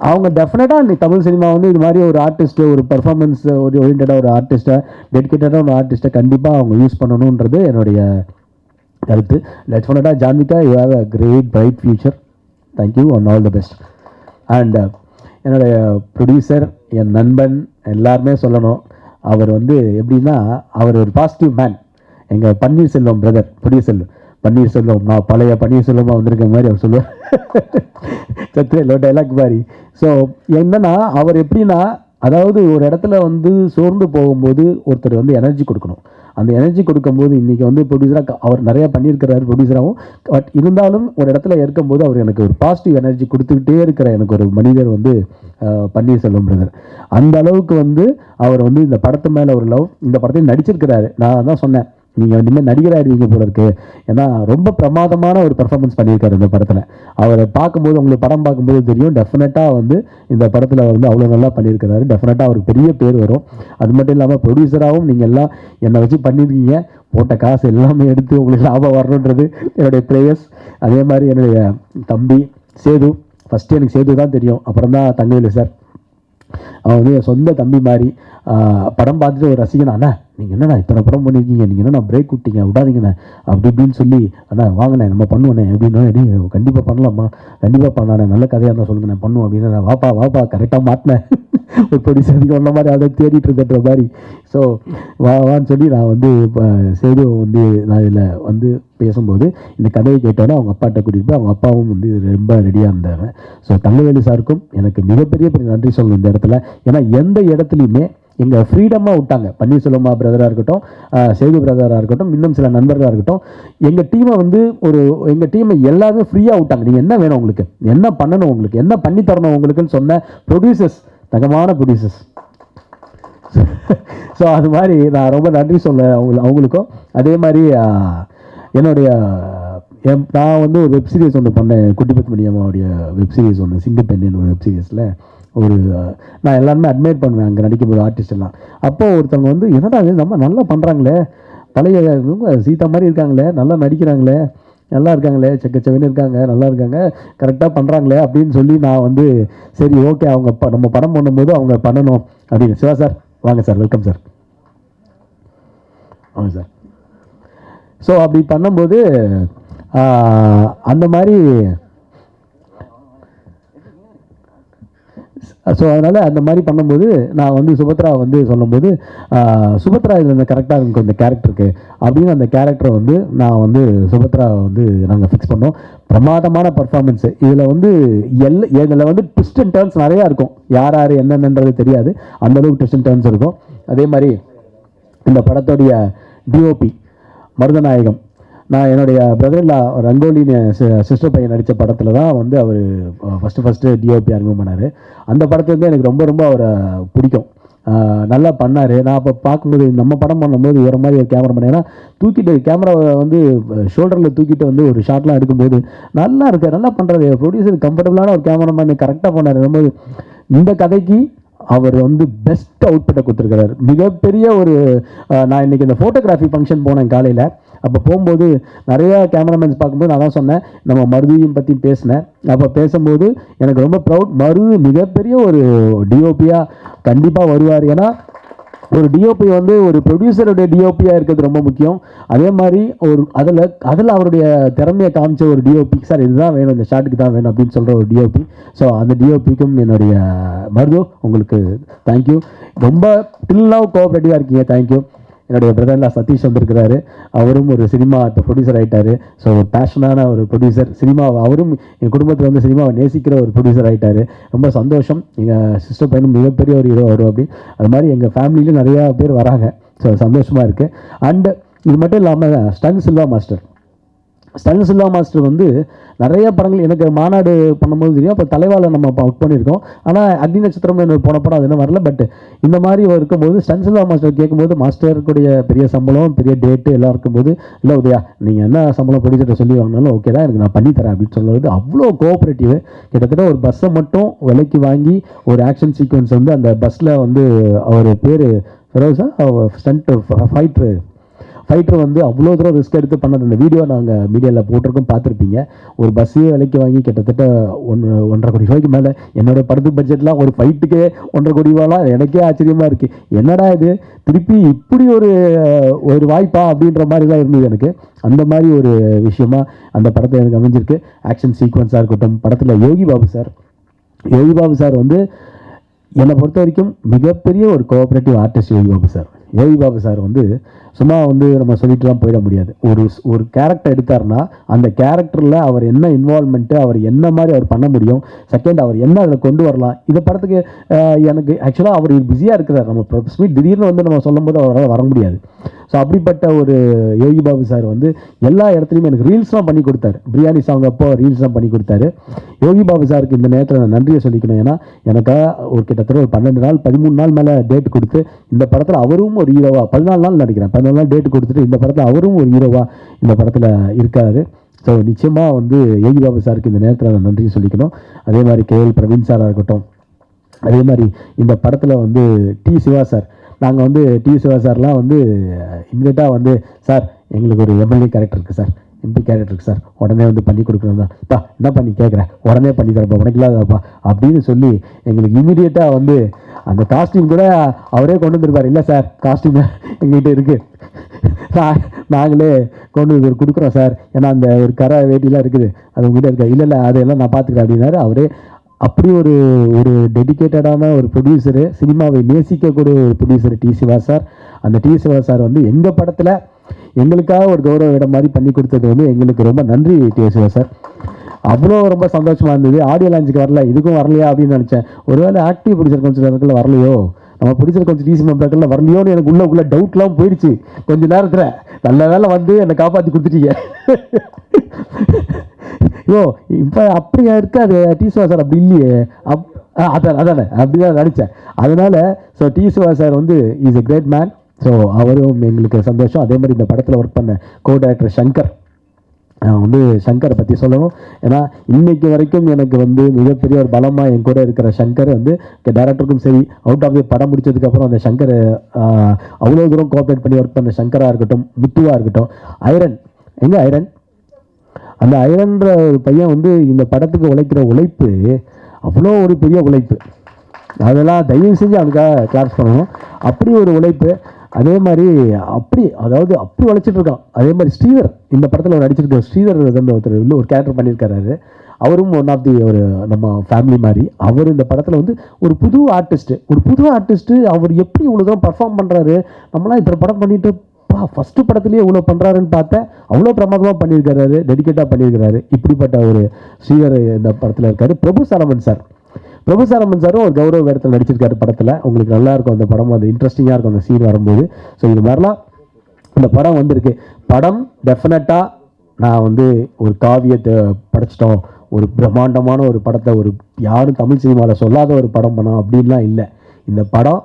அவங்க டெஃபினட்டாக இன்னைக்கு தமிழ் சினிமா வந்து இது மாதிரி ஒரு ஆர்டிஸ்ட்டு, ஒரு பர்ஃபார்மன்ஸ் ஓரியன்டாக ஒரு ஆர்டிஸ்ட்டை, டெடிக்கேட்டடாக ஒரு ஆர்டிஸ்ட்டை கண்டிப்பாக அவங்க யூஸ் பண்ணணுன்றது என்னுடைய கருத்து. டெஃபினட்டாக Janvika, you have a great bright future. Thank you and all the best. And என்னுடைய ப்ரொடியூசர், என் நண்பன், எல்லாருமே சொல்லணும், அவர் வந்து எப்படின்னா அவர் ஒரு பாசிட்டிவ் மேன். எங்கள் பன்னீர்செல்வம் பிரதர், ப்ரொடியூசர் பன்னீர்செல்வம், நான் பழைய பன்னீர்செல்வமாக வந்திருக்க மாதிரி அவர் சொல்லுவார், சத்ரேலோ டைலாக் மாதிரி. ஸோ என்னன்னா அவர் எப்படின்னா, அதாவது ஒரு இடத்துல வந்து சோர்ந்து போகும்போது ஒருத்தர் வந்து எனர்ஜி கொடுக்கணும். அந்த எனர்ஜி கொடுக்கும்போது இன்றைக்கி வந்து ப்ரொடியூசராக அவர் நிறையா பண்ணியிருக்கிறாரு, ப்ரொடியூசராகவும். பட் இருந்தாலும் ஒரு இடத்துல இருக்கும்போது அவர் எனக்கு ஒரு பாசிட்டிவ் எனர்ஜி கொடுத்துக்கிட்டே இருக்கிற எனக்கு ஒரு மனிதர் வந்து பன்னீர்செல்வம் பிரதர். அந்த அளவுக்கு வந்து அவர் வந்து இந்த படத்து மேலே ஒரு லவ், இந்த படத்தையும் நடிச்சிருக்கிறாரு. நான் தான் சொன்னேன், நீங்கள் இனிமேல் நடிகராகிடுவீங்க போல இருக்கு. ஏன்னா ரொம்ப பிரமாதமான ஒரு பர்ஃபார்மன்ஸ் பண்ணியிருக்காரு இந்த படத்தில். அவரை பார்க்கும்போது, உங்களுக்கு படம் பார்க்கும்போது தெரியும், டெஃபினட்டாக வந்து இந்த படத்தில் வந்து அவ்வளோ நல்லா பண்ணியிருக்கிறாரு. டெஃபினட்டாக அவருக்கு பெரிய பேர் வரும். அது மட்டும் இல்லாமல் ப்ரொடியூசராகவும் நீங்கள் எல்லாம் என்னை வச்சு பண்ணியிருக்கீங்க, போட்ட காசு எல்லாமே எடுத்து உங்களுக்கு லாபம் வரணுன்றது என்னுடைய ப்ரேயர்ஸ். அதே மாதிரி என்னுடைய தம்பி சேது, ஃபஸ்ட்டு எனக்கு சேது தான் தெரியும், அப்புறம் தான் தங்கவேலு சார். அவன் வந்து என் சொந்த தம்பி மாதிரி. படம் பார்த்துட்டு ஒரு ரசிகன், அண்ணா நீங்கள் என்னண்ணா இத்தனை படம் பண்ணியிருக்கீங்க, நீங்கள் என்னண்ணா பிரேக் விட்டீங்க, விடாதீங்கண்ணே அப்படி இப்படின்னு சொல்லி, அண்ணா வாங்கினே நம்ம பண்ணுவேண்ணே அப்படின்னா, கண்டிப்பாக பண்ணலாமா, கண்டிப்பாக பண்ணானே, நல்ல கதையாக இருந்தால் சொல்லுங்கண்ணே பண்ணுவோம் அப்படின்னு. நான் வாப்பா கரெக்டாக மாட்டினேன், ஒரு ப்ரொடியூசருக்கு ஒன்ற மாதிரி அதை தேடிட்டு இருந்துன்ற மாதிரி. ஸோ வான்னு சொல்லி நான் வந்து இப்போ சேது வந்து நான் இதில் வந்து பேசும்போது இந்த கதையை கேட்டோன்னே அவங்க அப்பாட்ட கூட்டிகிட்டு போய் அவங்க அப்பாவும் வந்து ரொம்ப ரெடியாக இருந்தாங்க. ஸோ தங்கவேலு சாருக்கும் எனக்கு மிகப்பெரிய நன்றி சொல்லணும் இந்த இடத்துல. ஏன்னா எந்த இடத்துலையுமே எங்கள் ஃப்ரீடமாக விட்டாங்க. பன்னீர்செல்வமா பிரதராக இருக்கட்டும், சேது பிரதராக இருக்கட்டும், இன்னும் சில நண்பர்களாக இருக்கட்டும், எங்கள் டீமை வந்து எங்கள் டீமை எல்லாமே ஃப்ரீயாக விட்டாங்க. நீங்கள் என்ன வேணும், உங்களுக்கு என்ன பண்ணணும், உங்களுக்கு என்ன பண்ணி தரணும் உங்களுக்குன்னு சொன்ன ப்ரொடியூசர்ஸ், தகமான ப்ரொடியூசர்ஸ். ஸோ அது மாதிரி நான் ரொம்ப நன்றி சொல்ல அவங்களுக்கும். அதே மாதிரி என்னுடைய நான் வந்து ஒரு வெப் சீரிஸ் ஒன்று பண்ணேன், குட்டிபத் மணியம்மாவுடைய வெப் சீரிஸ் ஒன்று, சிங்கப்பெண்ணின்னு ஒரு வெப் சீரிஸில் ஒரு நான் எல்லாருமே அட்மையர் பண்ணுவேன் அங்கே நடிக்கும்போது ஆர்டிஸ்ட் எல்லாம். அப்போது ஒருத்தவங்க வந்து என்னடா நம்ம நல்லா பண்ணுறாங்களே, பழைய சீதா மாதிரி இருக்காங்களே, நல்லா நடிக்கிறாங்களே, நல்லா இருக்காங்களே, செக்கச்சவன்னு இருக்காங்க, நல்லா இருக்காங்க, கரெக்டாக பண்ணுறாங்களே அப்படின்னு சொல்லி நான் வந்து சரி ஓகே அவங்க நம்ம படம் பண்ணும்போது அவங்க பண்ணணும் அப்படின்னு. சிவா சார் வாங்க சார், வெல்கம் சார், வாங்க சார். ஸோ அப்படி பண்ணும்போது அந்த மாதிரி ஸோ அதனால் அந்த மாதிரி பண்ணும்போது நான் வந்து சுபத்ரா வந்து சொல்லும்போது, சுபத்ரா இதில் இந்த கரெக்டாக இருக்கும் இந்த கேரக்டருக்கு அப்படின்னு அந்த கேரக்டரை வந்து நான் வந்து சுபத்ரா வந்து நாங்கள் ஃபிக்ஸ் பண்ணோம். பிரமாதமான பர்ஃபார்மன்ஸு. இதில் வந்து இதில் வந்து ட்விஸ்ட் அண்ட் டர்ன்ஸ் நிறையா இருக்கும். யார் என்னென்னன்றது தெரியாது, அந்தளவுக்கு ட்விஸ்ட் அண்ட் டர்ன்ஸ் இருக்கும். அதே மாதிரி இந்த படத்துடைய டிஓபி மருதநாயகம். நான் என்னுடைய பிரதர்லா ரங்கோலின்னு சிஸ்டர் பையன் நடித்த படத்தில் தான் வந்து அவர் ஃபஸ்ட்டு டிஓபி அறிமுகம் பண்ணார். அந்த படத்துலேருந்து எனக்கு ரொம்ப ரொம்ப அவரை பிடிக்கும். நல்லா பண்ணார். நான் அப்போ பார்க்கும்போது நம்ம படம் பண்ணும்போது ஒரு மாதிரி ஒரு கேமரா பண்ணேன்னா தூக்கிட்டு கேமராவை வந்து ஷோல்டரில் தூக்கிட்டு வந்து ஒரு ஷாட்லாம் எடுக்கும்போது நல்லா இருக்கு, நல்லா பண்ணுறாரு ப்ரொடியூசர், கம்ஃபர்டபுளான ஒரு கேமராமேன், கரெக்டாக பண்ணார். ரொம்ப இந்த கதைக்கு அவர் வந்து பெஸ்ட் அவுட்புட்டை கொடுத்துருக்கிறார். மிகப்பெரிய ஒரு நான் இன்றைக்கி இந்த ஃபோட்டோகிராஃபி ஃபங்க்ஷன் போனேன் காலையில். அப்போ போகும்போது நிறையா கேமராமேன்ஸ் பார்க்கும்போது நான் தான் சொன்னேன், நம்ம மருதியும் பற்றி பேசினேன். அப்போ பேசும்போது எனக்கு ரொம்ப ப்ரவுட். மருது மிகப்பெரிய ஒரு டிஓபியாக கண்டிப்பாக வருவார். ஏன்னா ஒரு டிஓபி வந்து ஒரு ப்ரொடியூசருடைய டிஓபியாக இருக்கிறது ரொம்ப முக்கியம். அதே மாதிரி ஒரு அதில் அவருடைய திறமையை காமிச்ச ஒரு டிஓபி, சார் இதுதான் வேணும், இந்த ஷாட்டுக்கு தான் வேணும் அப்படின்னு சொல்கிற ஒரு டிஓபி. ஸோ அந்த டிஓபிக்கும் என்னுடைய மருது உங்களுக்கு தேங்க்யூ. ரொம்ப டில்லாக கோஆப்ரேட்டிவாக இருக்கீங்க, தேங்க்யூ. என்னுடைய பிரதர்லா சதீஷ் வந்திருக்கிறாரு. அவரும் ஒரு சினிமா இப்போ ப்ரொடியூசர் ஆகிட்டார். ஸோ ஒரு பேஷனான ஒரு ப்ரொடியூசர், சினிமாவை அவரும் எங்கள் குடும்பத்தில் வந்து சினிமாவை நேசிக்கிற ஒரு ப்ரொடியூசர் ஆகிட்டார். ரொம்ப சந்தோஷம். எங்கள் சிஸ்டர் பையனும் மிகப்பெரிய ஒரு ஹீரோ வரும் அப்படி. அது மாதிரி எங்கள் ஃபேமிலியிலும் நிறையா பேர் வராங்க. ஸோ சந்தோஷமாக இருக்குது. அண்டு இது மட்டும் இல்லாமல் ஸ்டன் சில்வா மாஸ்டர் வந்து நிறைய படங்கள் எனக்கு மாநாடு பண்ணும்போது தெரியும். அப்போ தலைவாவில் நம்ம ஒர்க் பண்ணியிருக்கோம். ஆனால் அக்னி நட்சத்திரம்னு எனக்கு போன படம் அது என்ன வரல. பட் இந்த மாதிரி இருக்கும்போது ஸ்டன் சில்வா மாஸ்டர் கேட்கும்போது மாஸ்டருக்குடைய பெரிய சம்பளம், பெரிய டேட்டு எல்லாம் இருக்கும்போது, இல்லை உதயா நீங்கள் என்ன சம்பளம் ப்ரொடியூசர்கிட்ட சொல்லி வாங்கினாலும் ஓகே தான், எனக்கு நான் பண்ணித்தரேன் அப்படின்னு சொல்லுறது அவ்வளோ கோஆப்ரேட்டிவ். கிட்டத்தட்ட ஒரு பஸ்ஸை மட்டும் விலைக்கு வாங்கி ஒரு ஆக்ஷன் சீக்வன்ஸ் வந்து அந்த பஸ்ஸில் வந்து அவர் பேர் ஃபெரோஸா ஸ்டண்ட் ஃபைட்டர் வந்து அவ்வளோ தூரம் ரிஸ்க் எடுத்து பண்ணது. அந்த வீடியோ நாங்கள் மீடியாவில் போட்டிருக்கோம், பார்த்துருப்பீங்க. ஒரு பஸ்ஸையே விலைக்கு வாங்கி கிட்டத்தட்ட 1.5 கோடி ரூபாய்க்கு மேலே. என்னோடய படத்து பட்ஜெட்லாம் ஒரு ஃபைட்டுக்கே 1.5 கோடி ரூபாலாம் எனக்கே ஆச்சரியமாக இருக்குது. என்னடா இது திருப்பி இப்படி ஒரு வாய்ப்பா அப்படின்ற மாதிரிலாம் இருந்தது எனக்கு. அந்த மாதிரி ஒரு விஷயமா அந்த படத்தை எனக்கு அமைஞ்சிருக்கு. ஆக்ஷன் சீக்வன்ஸாக இருக்கட்டும், படத்தில் யோகி பாபு சார் வந்து என்னை பொறுத்த வரைக்கும் மிகப்பெரிய ஒரு cooperative artist Yogi Babu sir வந்து சும்மா வந்து நம்ம சொல்லிட்டுலாம் போயிட முடியாது. ஒரு கேரக்டர் எடுத்தார்னா அந்த கேரக்டரில் அவர் என்ன இன்வால்மெண்ட்டு, அவர் என்ன மாதிரி அவர் பண்ண முடியும், செகண்ட் அவர் என்ன அதில் கொண்டு வரலாம். இந்த படத்துக்கு எனக்கு ஆக்சுவலாக அவர் பிஸியாக இருக்கிறார். நம்ம திடீர்னு வந்து நம்ம சொல்லும் போது அவரால் வர முடியாது. ஸோ அப்படிப்பட்ட ஒரு யோகி பாபு சார் வந்து எல்லா இடத்துலையுமே எனக்கு ரீல்ஸ்லாம் பண்ணி கொடுத்தாரு. பிரியாணி சாங் அப்போ ரீல்ஸ்லாம் பண்ணி கொடுத்தாரு. யோகி பாபு சாருக்கு இந்த நேரத்தில் நான் நன்றியை சொல்லிக்கணும். ஏன்னா எனக்காக ஒரு கிட்டத்தட்ட ஒரு 12 நாள் 13 நாள் மேலே டேட் கொடுத்து இந்த படத்தில் அவரும் ஒரு ஹீரோவாக 14 நாள் நினைக்கிறேன், 14 நாள் டேட் கொடுத்துட்டு இந்த படத்தில் அவரும் ஒரு ஹீரோவாக இந்த படத்தில் இருக்காரு. ஸோ நிச்சயமாக வந்து யோகி பாபு சாருக்கு இந்த நேரத்தில் நான் நன்றியை சொல்லிக்கணும். அதே மாதிரி கேஎல் பிரவீன் சாராக இருக்கட்டும். அதே மாதிரி இந்த படத்தில் வந்து டி சிவா சார், நாங்கள் வந்து டி சிவா சார்லாம் வந்து இம்மிடியட்டாக வந்து சார் எங்களுக்கு ஒரு எம்எல்ஏ கேரக்டர் இருக்குது சார், எம்பி கேரக்டர் இருக்குது சார், உடனே வந்து பண்ணி கொடுக்கணும் தான்ப்பா, என்ன பண்ணி கேட்குறேன், உடனே பண்ணி தரப்பா, உனக்கு இல்லாதப்பா அப்படின்னு சொல்லி எங்களுக்கு இம்மிடியட்டாக வந்து அந்த காஸ்டியூம் கூட அவரே கொண்டு வந்துருப்பார். இல்லை சார் காஸ்டியூம் எங்கள்கிட்ட இருக்குது, நாங்களே கொண்டு வந்து கொடுக்குறோம் சார், ஏன்னா அந்த ஒரு கரை வேட்டிலாம் இருக்குது அது உங்கள்கிட்ட இருக்கா, இல்லை அதையெல்லாம் நான் பார்த்துக்கிறேன் அப்படின்னாரு. அவரே அப்படி ஒரு டெடிக்கேட்டடான ஒரு ப்ரொடியூசரு, சினிமாவை நேசிக்கக்கூடிய ஒரு ப்ரொடியூசர் டி சிவா சார். அந்த டி சிவா சார் வந்து எங்கள் படத்தில் எங்களுக்காக ஒரு கௌரவ இடம் மாதிரி பண்ணி கொடுத்தது வந்து எங்களுக்கு ரொம்ப நன்றி டி சிவா சார். அவ்வளோ ரொம்ப சந்தோஷமாக இருந்தது. ஆடியோ லான்ச்சுக்கு வரல, இதுக்கும் வரலையா அப்படின்னு நினச்சேன். ஒருவேளை ஆக்டிவ் ப்ரொடியூசர் கவுன்சிலருக்குள்ள வரலையோ, நம்ம ப்ரொடியூசர் கவுன்சில் டிசி மெம்பருக்குள்ள வரலையோன்னு எனக்கு உள்ள டவுட்லாம் போயிடுச்சு கொஞ்ச நேரத்தில். நல்ல வேலை வந்து என்னை காப்பாற்றி கொடுத்துட்டீங்க. இப்போ அப்படியா இருக்காது டி சிவா சார், அப்படி இல்லையே. அதானே அப்படிதான் நினச்சேன். அதனால ஸோ டி சிவா சார் வந்து is a great man. So அவரும் எங்களுக்கு சந்தோஷம். அதே மாதிரி இந்த படத்தில் ஒர்க் பண்ண கோ டைரக்டர் சங்கர், வந்து சங்கரை பற்றி சொல்லணும். ஏன்னா இன்னைக்கு வரைக்கும் எனக்கு வந்து மிகப்பெரிய ஒரு பலமாக என் கூட இருக்கிற சங்கர் வந்து டைரக்டருக்கும் சரி, அவுட் ஆஃப் தி படம் முடிச்சதுக்கப்புறம் அந்த சங்கர் அவ்வளோ தூரம் கோஆப்ரேட் பண்ணி ஒர்க் பண்ண சங்கராக இருக்கட்டும், முத்துவாக இருக்கட்டும், ஐரன் அந்த ஐரன்ற ஒரு பையன் வந்து இந்த படத்துக்கு உழைக்கிற உழைப்பு அவ்வளோ ஒரு பெரிய உழைப்பு. அதெல்லாம் தயவு செஞ்சு அவனுக்காக கிளாஸ் பண்ணணும். அப்படி ஒரு உழைப்பு. அதே மாதிரி அப்படி உழைச்சிட்டு இருக்கான். அதே மாதிரி ஸ்ரீதர் இந்த படத்தில் ஒரு நடிச்சிருக்க ஸ்ரீதர் ஒருத்தர் ஒரு கேரக்டர் பண்ணியிருக்காரு. அவரும் ஒன் ஆஃப் தி ஒரு நம்ம ஃபேமிலி மாதிரி. அவர் இந்த படத்தில் வந்து ஒரு புது ஆர்டிஸ்ட்டு அவர் எப்படி இவ்வளோ தூரம் பர்ஃபார்ம் பண்ணுறாரு. நம்மளாம் இத்தனை படம் பண்ணிட்டு ஃபஸ்ட்டு படத்துலேயே இவ்வளோ பண்ணுறாருன்னு பார்த்தேன். அவ்வளோ பிரமாதமாக பண்ணியிருக்கிறாரு, டெடிக்கேட்டாக பண்ணியிருக்கிறாரு. இப்படிப்பட்ட ஒரு ஸ்ரீதர் இந்த படத்தில் இருக்கார். பிரபு பிரபுசாரமன் சாரும் ஒரு கௌரவ வேடத்தில் நடிச்சிருக்காரு படத்தில். உங்களுக்கு நல்லா இருக்கும் அந்த படம், அது இன்ட்ரெஸ்டிங்காக இருக்கும் அந்த சீன் வரும்போது. ஸோ இது மாதிரிலாம் இந்த படம் வந்திருக்கு. படம் டெஃபினட்டாக நான் வந்து ஒரு காவியத்தை படைச்சிட்டோம், ஒரு பிரம்மாண்டமான ஒரு படத்தை ஒரு யாரும் தமிழ் சினிமாவில் சொல்லாத ஒரு படம் பண்ணோம் அப்படின்லாம் இல்லை. இந்த படம்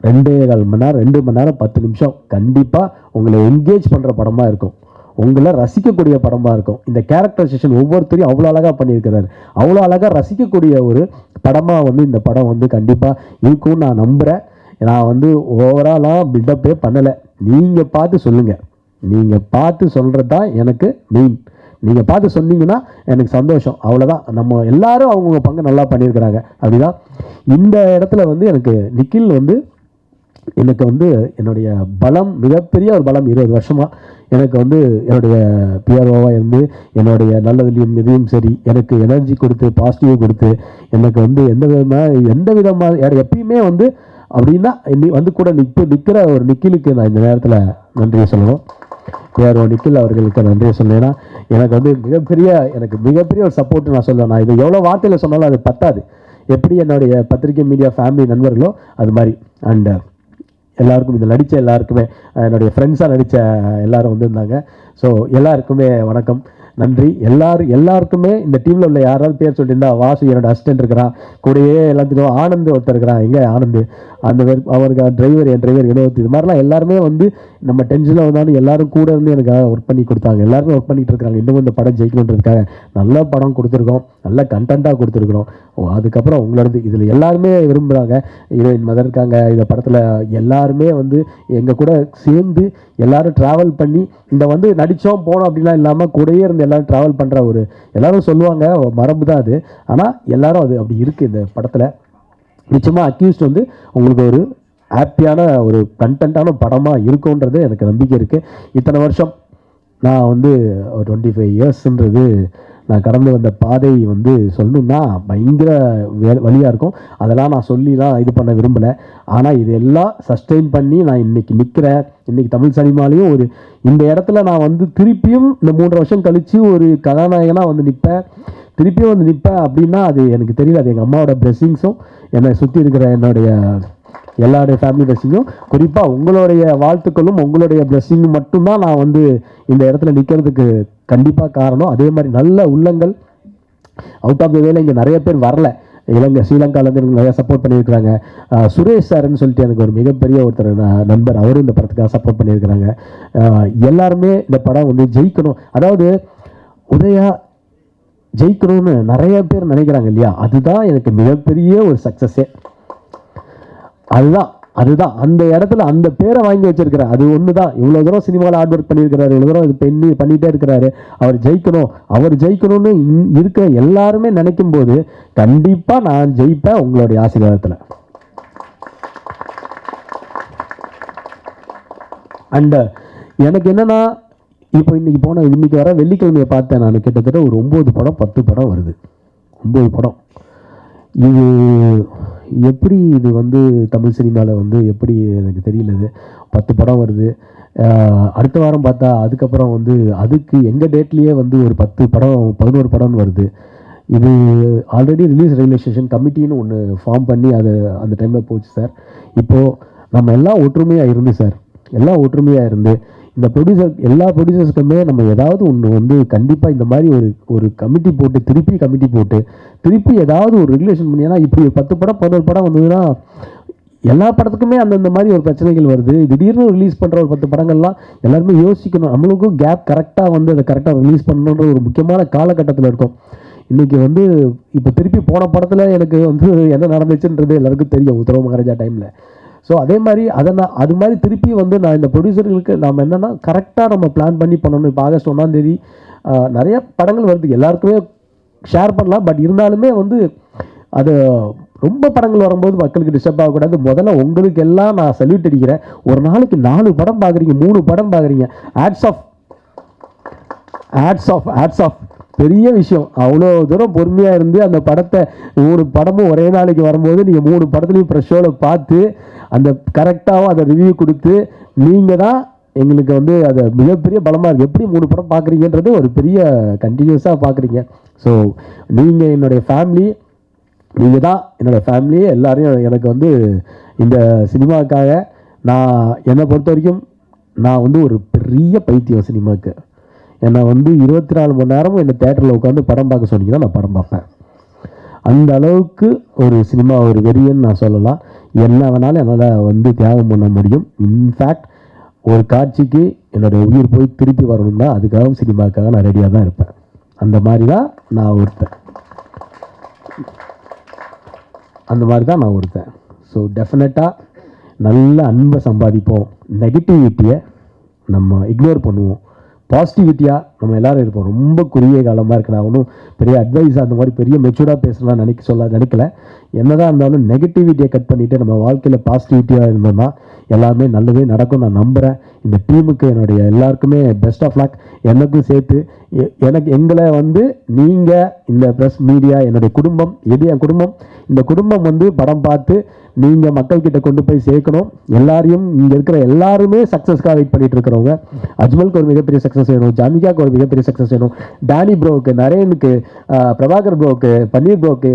2.25 மணி நேரம் 2 மணி நேரம் 10 நிமிஷம் கண்டிப்பாக உங்களை என்கேஜ் பண்ணுற படமாக இருக்கும், உங்களை ரசிக்கக்கூடிய படமாக இருக்கும். இந்த கேரக்டரைசேஷன் ஒவ்வொருத்தரையும் அவ்வளோ அழகாக பண்ணியிருக்கிறாரு, அவ்வளோ அழகாக ரசிக்கக்கூடிய ஒரு படமாக வந்து இந்த படம் வந்து கண்டிப்பாக இருக்கும்னு நான் நம்புகிறேன். நான் வந்து ஓவராலாக பில்டப்பே பண்ணலை, நீங்கள் பார்த்து சொல்லுங்கள். நீங்கள் பார்த்து சொல்கிறது தான் எனக்கு மெயின். நீங்கள் பார்த்து சொன்னீங்கன்னா எனக்கு சந்தோஷம், அவ்வளோதான். நம்ம எல்லாரும் அவங்கவுங்க பங்கு நல்லா பண்ணியிருக்கிறாங்க அப்படிதான். இந்த இடத்துல வந்து எனக்கு நிக்கில் வந்து எனக்கு வந்து என்னுடைய பலம், மிகப்பெரிய ஒரு பலம். 20 வருஷமாக எனக்கு வந்து என்னுடைய பிஆர்ஓவாக இருந்து என்னுடைய நல்லதுலையும் இதையும் சரி எனக்கு எனர்ஜி கொடுத்து பாசிட்டிவ் கொடுத்து எனக்கு வந்து எந்த விதமாக எப்பயுமே வந்து அப்படின்னா வந்து கூட நிற்கிற ஒரு நிக்கிலுக்கு நான் இந்த நேரத்தில் நன்றியை சொல்லணும். பிஆர்ஓ நிக்கில் அவர்களுக்கு நன்றியை சொல்லணும். ஏன்னா எனக்கு வந்து மிகப்பெரிய ஒரு சப்போர்ட் நான் சொல்லுவேன். நான் இது எவ்வளோ வார்த்தையில் சொன்னாலும் அது பத்தாது. எப்படி என்னுடைய பத்திரிகை மீடியா ஃபேமிலி நண்பர்களோ அது மாதிரி. அண்ட் எல்லாருக்கும் இதில் நடித்த எல்லாருக்குமே, என்னுடைய ஃப்ரெண்ட்ஸாக நடித்த எல்லோரும் வந்திருந்தாங்க. ஸோ எல்லாருக்குமே வணக்கம், நன்றி. எல்லாருக்குமே இந்த டீமில் உள்ள யாராவது பேர் சொல்லியிருந்தா, வாசு என்னோட அசிஸ்டன்ட் இருக்கிறான், கூடயே எல்லாத்துக்கும் ஆனந்த் ஒருத்தர் இருக்கிறான், எங்கே ஆனந்த் அந்த அவருக்கு டிரைவர், என் டிரைவர் வினோத், இது மாதிரிலாம் எல்லாருமே வந்து நம்ம டென்ஷனில் வந்தாலும் எல்லாரும் கூட இருந்து எனக்கு ஒர்க் பண்ணி கொடுத்தாங்க. எல்லாருமே ஒர்க் பண்ணிகிட்டு இருக்காங்க. இன்னும் இந்த படம் ஜெயிக்கணுன்றதுக்காக நல்ல படம் கொடுத்துருக்கோம், நல்ல கண்டென்ட்டாக கொடுத்துருக்குறோம். அதுக்கப்புறம் உங்களோடது இதில் எல்லாருமே விரும்புகிறாங்க. ஹீரோயின் மதர் இருக்காங்க இந்த படத்தில், எல்லாருமே வந்து எங்கள் கூட சேர்ந்து எல்லோரும் ட்ராவல் பண்ணி இந்த வந்து நடித்தோம் போனோம் அப்படிலாம் இல்லாமல் கூடயே இருந்து எல்லோரும் ட்ராவல் பண்ணுற ஒரு எல்லோரும் சொல்லுவாங்க மரபு தான் அது. ஆனால் எல்லோரும் அது அப்படி இருக்குது இந்த படத்தில். நிச்சயமாக அக்யூஸ்ட் வந்து உங்களுக்கு ஒரு ஹாப்பியான ஒரு கண்டென்ட்டான படமாக இருக்கும்ன்றது எனக்கு நம்பிக்கை இருக்குது. இத்தனை வருஷம் நான் வந்து ஒரு 25 இயர்ஸ்ன்றது நான் கடந்து வந்த பாதை வந்து சொல்லணும்னா பயங்கர வழியாக இருக்கும். அதெல்லாம் நான் சொல்லிலாம் இது பண்ண விரும்பலை. ஆனால் இதெல்லாம் சஸ்டெயின் பண்ணி நான் இன்றைக்கி நிற்கிறேன். இன்றைக்கி தமிழ் சினிமாலையும் ஒரு இந்த இடத்துல நான் வந்து திருப்பியும் இந்த 3 வருஷம் கழித்து ஒரு கதாநாயகனாக வந்து நிற்பேன், திருப்பியும் வந்து நிற்பேன் அப்படின்னா அது எனக்கு தெரியல. அது எங்கள் அம்மாவோட பிளெஸிங்ஸும் என்னை சுற்றி இருக்கிற என்னுடைய எல்லாருடைய ஃபேமிலி பிளெஸிங்கும், குறிப்பாக உங்களுடைய வாழ்த்துக்களும் உங்களுடைய பிளெஸிங்கும் மட்டும்தான் நான் வந்து இந்த இடத்துல நிற்கிறதுக்கு கண்டிப்பாக காரணம். அதே மாதிரி நல்ல உள்ளங்கள் அவுட் ஆஃப் த வேலை இங்கே நிறைய பேர் வரல. ஸ்ரீலங்காலேருந்து எனக்கு நிறையா சப்போர்ட் பண்ணியிருக்கிறாங்க. சுரேஷ் சார்ன்னு சொல்லிட்டு எனக்கு ஒரு மிகப்பெரிய ஒருத்தர் நண்பர், அவரும் இந்த படத்துக்காக சப்போர்ட் பண்ணியிருக்கிறாங்க. எல்லாருமே இந்த படம் வந்து ஜெயிக்கணும், அதாவது உதயா ஜெயிக்கணும்னு நிறைய பேர் நினைக்கிறாங்க இல்லையா, அதுதான் எனக்கு மிகப்பெரிய ஒரு சக்ஸஸே. அதுதான் அந்த இடத்துல அந்த பேரை வாங்கி வச்சிருக்கிறார். அது ஒன்று தான். இவ்வளோ தூரம் சினிமாவில் ஹார்ட் ஒர்க் பண்ணியிருக்கிறாரு, இவ்வளோ தூரம் இது பண்ணிகிட்டே இருக்கிறாரு. அவர் ஜெயிக்கணும்னு இருக்கிற எல்லாருமே நினைக்கும் போது கண்டிப்பாக நான் ஜெயிப்பேன் உங்களுடைய ஆசீர்வாதத்தில். அண்ட் எனக்கு என்னென்னா இப்போ இன்னைக்கு வர வெள்ளிக்கிழமையை பார்த்தேன் நான், கிட்டத்தட்ட ஒரு 9 படம் 10 படம் வருது. 9 படம். இது எப்படி இது வந்து தமிழ் சினிமாவில் வந்து எப்படி எனக்கு தெரியல. இது 10 படம் வருது. அடுத்த வாரம் பார்த்தா அதுக்கப்புறம் வந்து அதுக்கு எங்கள் டேட்லேயே வந்து ஒரு 10 படம் 11 படம்னு வருது. இது ஆல்ரெடி ரிலீஸ் ரெகுலேஷன் கமிட்டின்னு ஒன்று ஃபார்ம் பண்ணி அது அந்த டைமில் போச்சு சார். இப்போது நம்ம எல்லாம் ஒற்றுமையாக இருந்து சார், இந்த எல்லா ப்ரொடியூசர்ஸ்க்குமே நம்ம ஏதாவது ஒன்று வந்து கண்டிப்பாக இந்த மாதிரி ஒரு கமிட்டி போட்டு திருப்பி ஏதாவது ஒரு ரெகுலேஷன் பண்ணி. ஏன்னா இப்படி 10 படம் 11 படம் வந்ததுன்னா எல்லா படத்துக்குமே அந்தந்த மாதிரி ஒரு பிரச்சனைகள் வருது. திடீர்னு ரிலீஸ் பண்ணுற ஒரு 10 படங்கள்லாம் எல்லாருமே யோசிக்கணும். நம்மளுக்கும் கேப் கரெக்டாக வந்து அதை கரெக்டாக ரிலீஸ் பண்ணணுன்ற ஒரு முக்கியமான காலகட்டத்தில் இருக்கும். இன்றைக்கி வந்து இப்போ திருப்பி போன படத்தில் எனக்கு வந்து என்ன நடந்துச்சுன்றது எல்லாருக்கும் தெரியும், உத்தரவு மகாராஜா டைமில். ஸோ அதே மாதிரி அது மாதிரி திருப்பி வந்து நான் இந்த ப்ரொடியூசர்களுக்கு நாம் என்னென்னா கரெக்டாக நம்ம பிளான் பண்ணி பண்ணணும். இப்போ ஆகஸ்ட் 1ஆம் தேதி நிறைய படங்கள் வருது, எல்லாருக்குமே ஷேர் பண்ணலாம். பட் இருந்தாலுமே வந்து அது ரொம்ப படங்கள் வரும்போது மக்களுக்கு டிஸ்டர்ப் ஆகக்கூடாது. முதல்ல உங்களுக்கு எல்லாம் நான் சல்யூட் அடிக்கிறேன். ஒரு நாளைக்கு 4 படம் பார்க்குறீங்க, 3 படம் பார்க்குறீங்க, ஹேட்ஸ் ஆஃப் பெரிய விஷயம். அவ்வளோ தூரம் பொறுமையாக இருந்து அந்த படத்தை 3 படமும் ஒரே நாளைக்கு வரும்போது நீங்கள் 3 படத்துலையும் ஃப்ரெஷ்ஷோவில் பார்த்து அந்த கரெக்டாகவும் அதை ரிவ்யூ கொடுத்து நீங்கள் தான் எங்களுக்கு வந்து அது மிகப்பெரிய பலமாக இருக்குது. எப்படி 3 படம் பார்க்குறீங்கன்றது ஒரு பெரிய கண்டினியூஸாக பார்க்குறீங்க. ஸோ நீங்கள் என்னுடைய ஃபேமிலி, நீங்கள் தான் என்னோடய ஃபேமிலியே எல்லாரையும் எனக்கு வந்து இந்த சினிமாவுக்காக நான் என்னை பொறுத்த வரைக்கும் நான் வந்து ஒரு பெரிய பைத்தியம் சினிமாவுக்கு. என்னை வந்து 24 மணி நேரமும் என்னை தேட்டரில் உட்காந்து படம் பார்க்க சொன்னீங்கன்னா நான் படம் பார்ப்பேன். அந்த அளவுக்கு ஒரு சினிமா ஒரு வெறியன்னு நான் சொல்லலாம். என்ன வேணாலும் என்னால் வந்து தியாகம் பண்ண முடியும். இன்ஃபேக்ட் ஒரு காட்சிக்கு என்னுடைய உயிர் போய் திருப்பி வரணும்னா அதுக்காகவும் சினிமாவுக்காக நான் ரெடியாக தான் இருப்பேன். அந்த மாதிரி தான் நான் ஒருத்தன். ஸோ டெஃபினட்டாக நல்ல அன்பை சம்பாதிப்போம். நெகட்டிவிட்டியை நம்ம இக்னோர் பண்ணுவோம். பாசிட்டிவிட்டியாக நம்ம எல்லோரும் இருப்போம். ரொம்ப குறுகிய காலமாக இருக்கு. நான் ஒன்றும் பெரிய அட்வைஸ் அந்த மாதிரி பெரிய மெச்சூர்டாக பேசலாம் நினைக்கல. என்னதான் இருந்தாலும் நெகட்டிவிட்டியை கட் பண்ணிவிட்டு நம்ம வாழ்க்கையில் பாசிட்டிவிட்டியாக இருந்தோம்னா எல்லாமே நல்லதே நடக்கும் நான் நம்புகிறேன். இந்த டீமுக்கு என்னுடைய எல்லாருக்குமே பெஸ்ட் ஆஃப் லக். எனக்கும் சேர்த்து எங்களை வந்து நீங்கள் இந்த ப்ரெஸ் மீடியா என்னுடைய குடும்பம் என் குடும்பம். இந்த குடும்பம் வந்து படம் பார்த்து நீங்கள் மக்கள்கிட்ட கொண்டு போய் சேர்க்கணும். எல்லாரையும் இங்கே இருக்கிற எல்லாருமே சக்ஸஸ்க்காக வெயிட் பண்ணிட்டு இருக்கிறவங்க. அஜ்மலுக்கு ஒரு மிகப்பெரிய சக்ஸஸ் வேணும், ஜாமிகாவுக்கு ஒரு மிகப்பெரிய சக்ஸஸ் வேணும், டேனி ப்ரோவுக்கு, நரேனுக்கு, பிரபாகர் ப்ரோவுக்கு, பன்னீர் ப்ரோவுக்கு,